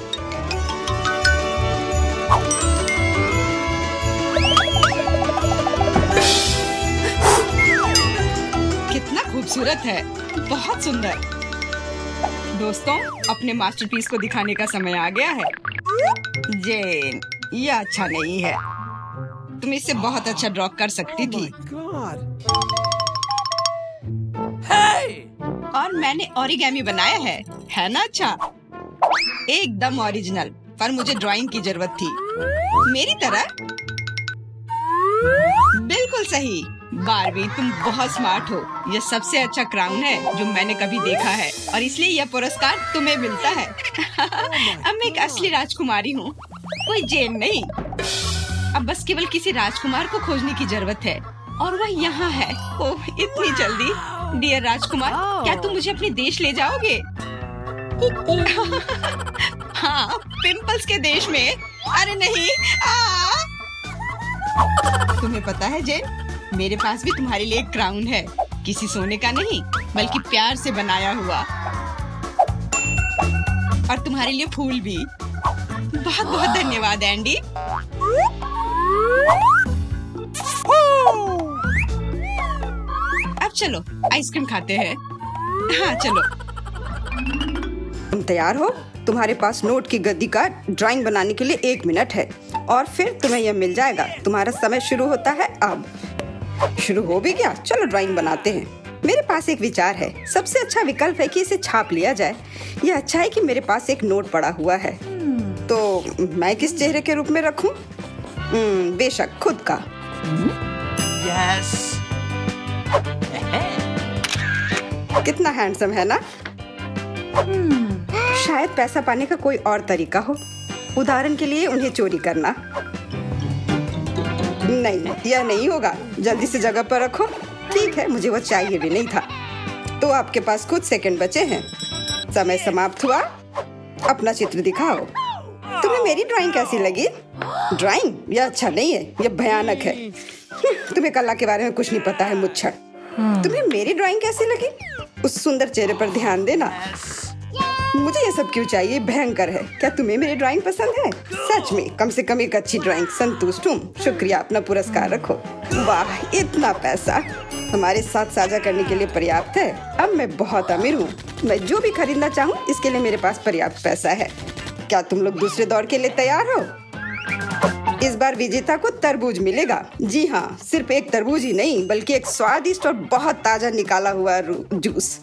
कितना खूबसूरत है, बहुत सुंदर। दोस्तों, अपने मास्टरपीस को दिखाने का समय आ गया है। जेन, यह अच्छा नहीं है। तुम इससे बहुत अच्छा ड्रॉ कर सकती थी। और मैंने ओरिगेमी बनाया है ना? अच्छा, एकदम ओरिजिनल। पर मुझे ड्राइंग की जरूरत थी, मेरी तरह। बिल्कुल सही। बारबी, तुम बहुत स्मार्ट हो। यह सबसे अच्छा क्राउन है जो मैंने कभी देखा है, और इसलिए यह पुरस्कार तुम्हें मिलता है। अब मैं एक असली राजकुमारी हूँ, कोई जेन नहीं। अब बस केवल किसी राजकुमार को खोजने की जरूरत है, और वह यहाँ है। ओह, इतनी जल्दी। डियर राजकुमार, क्या तुम मुझे अपने देश ले जाओगे? हाँ, पिंपल्स के देश में। अरे नहीं। तुम्हें पता है जेन, मेरे पास भी तुम्हारे लिए एक क्राउन है। किसी सोने का नहीं, बल्कि प्यार से बनाया हुआ। और तुम्हारे लिए फूल भी। बहुत बहुत धन्यवाद एंडी। अब चलो आइसक्रीम खाते हैं। हाँ चलो। तुम तैयार हो? तुम्हारे पास नोट की गद्दी का ड्राइंग बनाने के लिए 1 मिनट है, और फिर तुम्हें यह मिल जाएगा। तुम्हारा समय शुरू होता है अब। शुरू हो भी गया? चलो ड्राइंग बनाते हैं। मेरे पास एक विचार है। सबसे अच्छा विकल्प है कि इसे छाप लिया जाए। यह अच्छा है कि मेरे पास एक नोट पड़ा हुआ है। तो मैं किस चेहरे के रूप में रखूं? बेशक खुद का। Yes. कितना हैंडसम है ना? शायद पैसा पाने का कोई और तरीका हो। उदाहरण के लिए उन्हें चोरी करना। नहीं, यह नहीं होगा। जल्दी से जगह पर रखो। ठीक है, मुझे वो चाहिए भी नहीं था। तो आपके पास कुछ सेकंड बचे हैं। समय समाप्त हुआ। अपना चित्र दिखाओ। तुम्हें मेरी ड्राइंग कैसी लगी? ड्राइंग? यह अच्छा नहीं है, यह भयानक है। तुम्हें कला के बारे में कुछ नहीं पता है, मुच्छर। तुम्हें मेरी ड्राइंग कैसी लगी? उस सुंदर चेहरे पर ध्यान देना। मुझे ये सब क्यों चाहिए? भयंकर है। क्या तुम्हें मेरी ड्राइंग पसंद है? सच में, कम से कम एक अच्छी ड्राइंग। संतुष्ट हूँ। शुक्रिया, अपना पुरस्कार रखो। वाह, इतना पैसा हमारे साथ साझा करने के लिए पर्याप्त है। अब मैं बहुत अमीर हूँ। मैं जो भी खरीदना चाहूँ, इसके लिए मेरे पास पर्याप्त पैसा है। क्या तुम लोग दूसरे दौर के लिए तैयार हो? इस बार विजेता को तरबूज मिलेगा। जी हाँ, सिर्फ एक तरबूज ही नहीं, बल्कि एक स्वादिष्ट और बहुत ताजा निकाला हुआ जूस।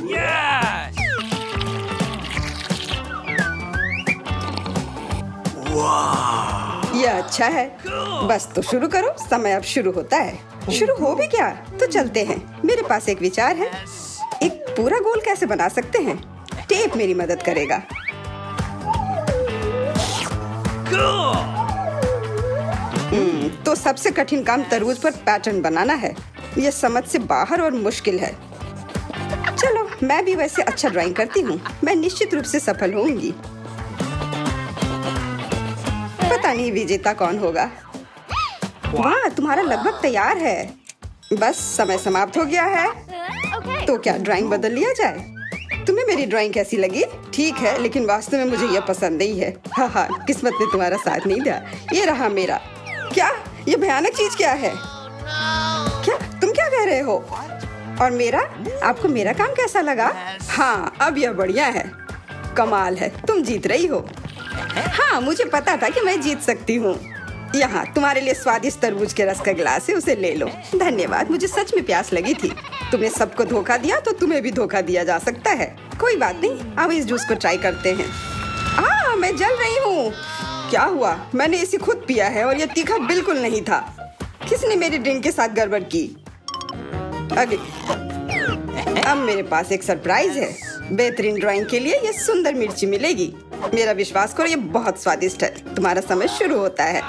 Yes! यह अच्छा है। बस तो शुरू करो। समय अब शुरू होता है। शुरू हो भी गया? तो चलते हैं। मेरे पास एक विचार है। एक पूरा गोल कैसे बना सकते हैं? टेप मेरी मदद करेगा। तो सबसे कठिन काम तरबूज पर पैटर्न बनाना है। यह समझ से बाहर और मुश्किल है। चलो, मैं भी वैसे अच्छा ड्राइंग करती हूँ। मैं निश्चित रूप से सफल होंगी। पता नहीं विजेता कौन होगा। वाह, तुम्हारा लगभग तैयार है। बस समय समाप्त हो गया है। तो क्या ड्राइंग बदल लिया जाए? तुम्हें मेरी ड्राइंग कैसी लगी? ठीक है, लेकिन वास्तव में मुझे यह पसंद नहीं है। हाँ, किस्मत ने तुम्हारा साथ नहीं दिया। ये रहा मेरा। क्या ये भयानक चीज क्या है? क्या तुम क्या कह रहे हो? और मेरा? आपको मेरा काम कैसा लगा? हाँ, अब यह बढ़िया है। कमाल है, तुम जीत रही हो। हाँ, मुझे पता था कि मैं जीत सकती हूँ। यहाँ तुम्हारे लिए स्वादिष्ट तरबूज के रस का गिलास है, उसे ले लो। धन्यवाद, मुझे सच में प्यास लगी थी। तुमने सबको धोखा दिया तो तुम्हें भी धोखा दिया जा सकता है। कोई बात नहीं, अब इस जूस को ट्राई करते हैं। मैं जल रही हूँ। क्या हुआ? मैंने इसे खुद पिया है और यह तीखा बिल्कुल नहीं था। किसने मेरी ड्रिंक के साथ गड़बड़ की? अब मेरे पास एक सरप्राइज है। बेहतरीन ड्राइंग के लिए यह सुंदर मिर्ची मिलेगी। मेरा विश्वास करो, ये बहुत स्वादिष्ट है। तुम्हारा समय शुरू होता है।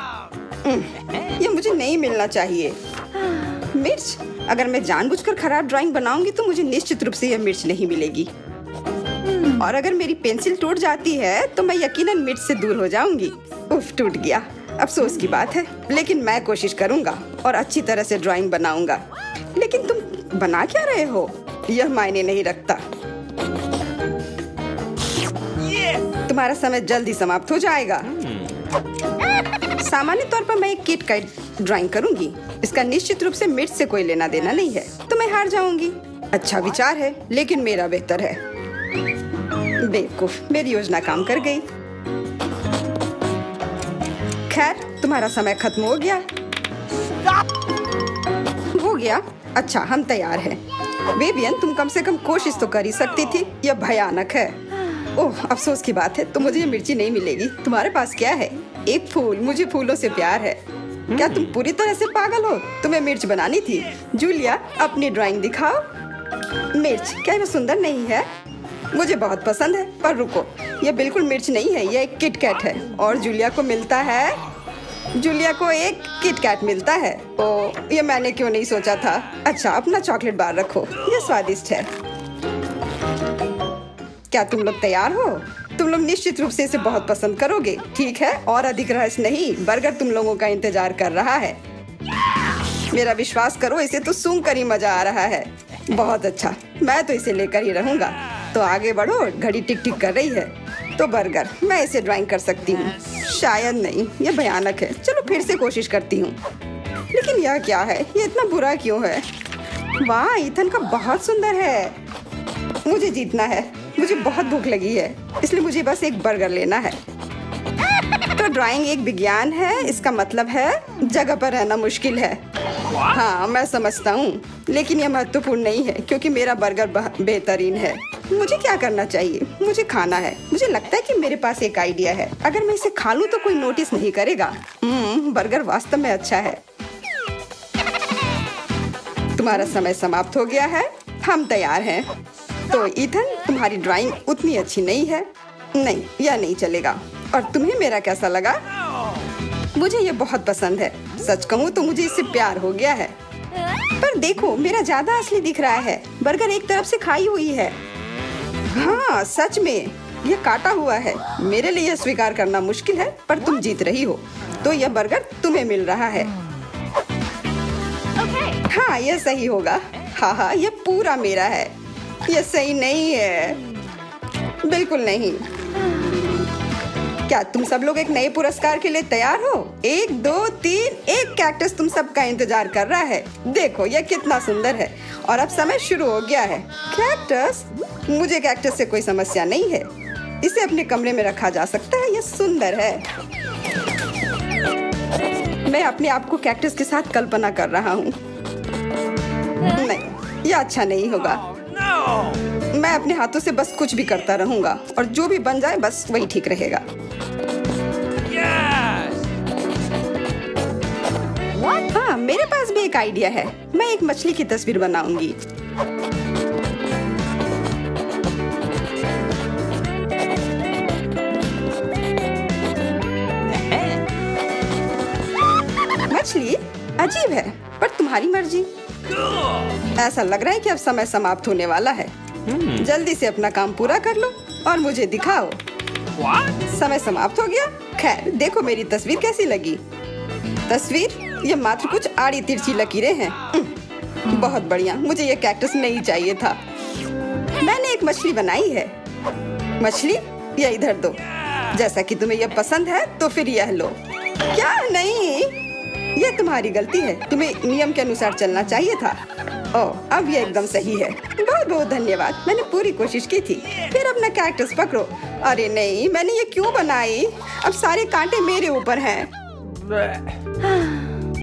ये मुझे नहीं मिलना चाहिए। मिर्च? अगर मैं जानबूझकर खराब ड्राइंग बनाऊंगी तो मुझे निश्चित रूप से यह मिर्च नहीं मिलेगी। और अगर मेरी पेंसिल टूट जाती है तो मैं यकीनन मिर्च से दूर हो जाऊंगी। उफ, टूट गया। अफसोस की बात है, लेकिन मैं कोशिश करूंगा और अच्छी तरह से ड्राइंग बनाऊंगा। लेकिन तुम बना क्या रहे हो? यह मायने नहीं रखता। तुम्हारा समय जल्दी समाप्त हो जाएगा। सामान्य तौर पर मैं एक किट का ड्राइंग करूंगी। इसका निश्चित रूप से मिर्च से कोई लेना देना नहीं है, तो मैं हार जाऊंगी। अच्छा विचार है, लेकिन मेरा बेहतर है। बेवकूफ, मेरी योजना काम कर गई। खैर, तुम्हारा समय खत्म हो गया। हो गया? अच्छा, हम तैयार हैं। विवियन, तुम कम से कम कोशिश तो कर ही सकती थी। यह भयानक है। ओह, अफसोस की बात है, तो मुझे ये मिर्ची नहीं मिलेगी। तुम्हारे पास क्या है? एक फूल। मुझे फूलों से प्यार है। क्या तुम पूरी तरह से पागल हो? तुम्हें मिर्च बनानी थी। जूलिया, अपनी ड्राइंग दिखाओ। मिर्च? क्या यह सुंदर नहीं है? मुझे बहुत पसंद है, पर रुको, यह बिल्कुल मिर्च नहीं है, यह एक किटकैट है। और जूलिया को मिलता है, जूलिया को एक किटकैट मिलता है। ओह, ये मैंने क्यों नहीं सोचा था। अच्छा, अपना चॉकलेट बार रखो, यह स्वादिष्ट है। क्या तुम लोग तैयार हो? तुम लोग निश्चित रूप से इसे बहुत पसंद करोगे, ठीक है? और अधिक रहस्य नहीं, बर्गर तुम लोगों का इंतजार कर रहा है। मेरा विश्वास करो, इसे तो सूंघ कर ही मजा आ रहा है। बहुत अच्छा, मैं तो इसे लेकर ही रहूंगा। तो आगे बढ़ो, घड़ी टिक टिक कर रही है। तो बर्गर, मैं इसे ड्राइंग कर सकती हूँ। शायद नहीं, यह भयानक है। चलो फिर से कोशिश करती हूँ। लेकिन यह क्या है? ये इतना बुरा क्यों है? वाह, ईथन का बहुत सुंदर है। मुझे जीतना है। मुझे बहुत भूख लगी है, इसलिए मुझे बस एक बर्गर लेना है। तो ड्राइंग एक विज्ञान है, इसका मतलब है जगह पर रहना मुश्किल है। हाँ, मैं समझता हूँ, लेकिन यह महत्वपूर्ण नहीं है क्योंकि मेरा बर्गर बेहतरीन है। मुझे क्या करना चाहिए? मुझे खाना है। मुझे लगता है कि मेरे पास एक आइडिया है। अगर मैं इसे खा लूँ तो कोई नोटिस नहीं करेगा। बर्गर वास्तव में अच्छा है। तुम्हारा समय समाप्त हो गया है। हम तैयार हैं। तो ईथन, तुम्हारी ड्राइंग उतनी अच्छी नहीं है। नहीं, यह नहीं चलेगा। और तुम्हें मेरा कैसा लगा? मुझे ये बहुत पसंद है। सच कहूँ तो मुझे इससे प्यार हो गया है। पर देखो, मेरा ज्यादा असली दिख रहा है। बर्गर एक तरफ से खाई हुई है। हाँ, सच में यह काटा हुआ है। मेरे लिए यह स्वीकार करना मुश्किल है, पर तुम जीत रही हो। तो यह बर्गर तुम्हें मिल रहा है। हाँ, यह सही होगा। हाँ, यह पूरा मेरा है। यह सही नहीं है, बिल्कुल नहीं। क्या तुम सब लोग एक नए पुरस्कार के लिए तैयार हो? 1, 2, 3, एक कैक्टस तुम सबका इंतजार कर रहा है। देखो, यह कितना सुंदर है। और अब समय शुरू हो गया है। कैक्टस? मुझे कैक्टस से कोई समस्या नहीं है। इसे अपने कमरे में रखा जा सकता है। यह सुंदर है। मैं अपने आप को कैक्टस के साथ कल्पना कर रहा हूँ। नहीं, यह अच्छा नहीं होगा। मैं अपने हाथों से बस कुछ भी करता रहूंगा और जो भी बन जाए बस वही ठीक रहेगा। हाँ, मेरे पास भी एक आइडिया है। मैं एक मछली की तस्वीर बनाऊंगी। मछली अजीब है, पर तुम्हारी मर्जी। ऐसा लग रहा है कि अब समय समाप्त होने वाला है। जल्दी से अपना काम पूरा कर लो और मुझे दिखाओ। समय समाप्त हो गया। खैर, देखो मेरी तस्वीर कैसी लगी। तस्वीर ये मात्र कुछ आड़ी तिरछी लकीरें हैं। बहुत बढ़िया, मुझे ये कैक्टस नहीं चाहिए था। मैंने एक मछली बनाई है। मछली ये इधर दो। जैसा कि तुम्हें यह पसंद है तो फिर यह लो। क्या नहीं, यह तुम्हारी गलती है। तुम्हें नियम के अनुसार चलना चाहिए था। ओह, अब यह एकदम सही है। बहुत बहुत धन्यवाद, मैंने पूरी कोशिश की थी। फिर अपना कैक्टस पकड़ो। अरे नहीं, मैंने ये क्यों बनाई? अब सारे कांटे मेरे ऊपर हैं।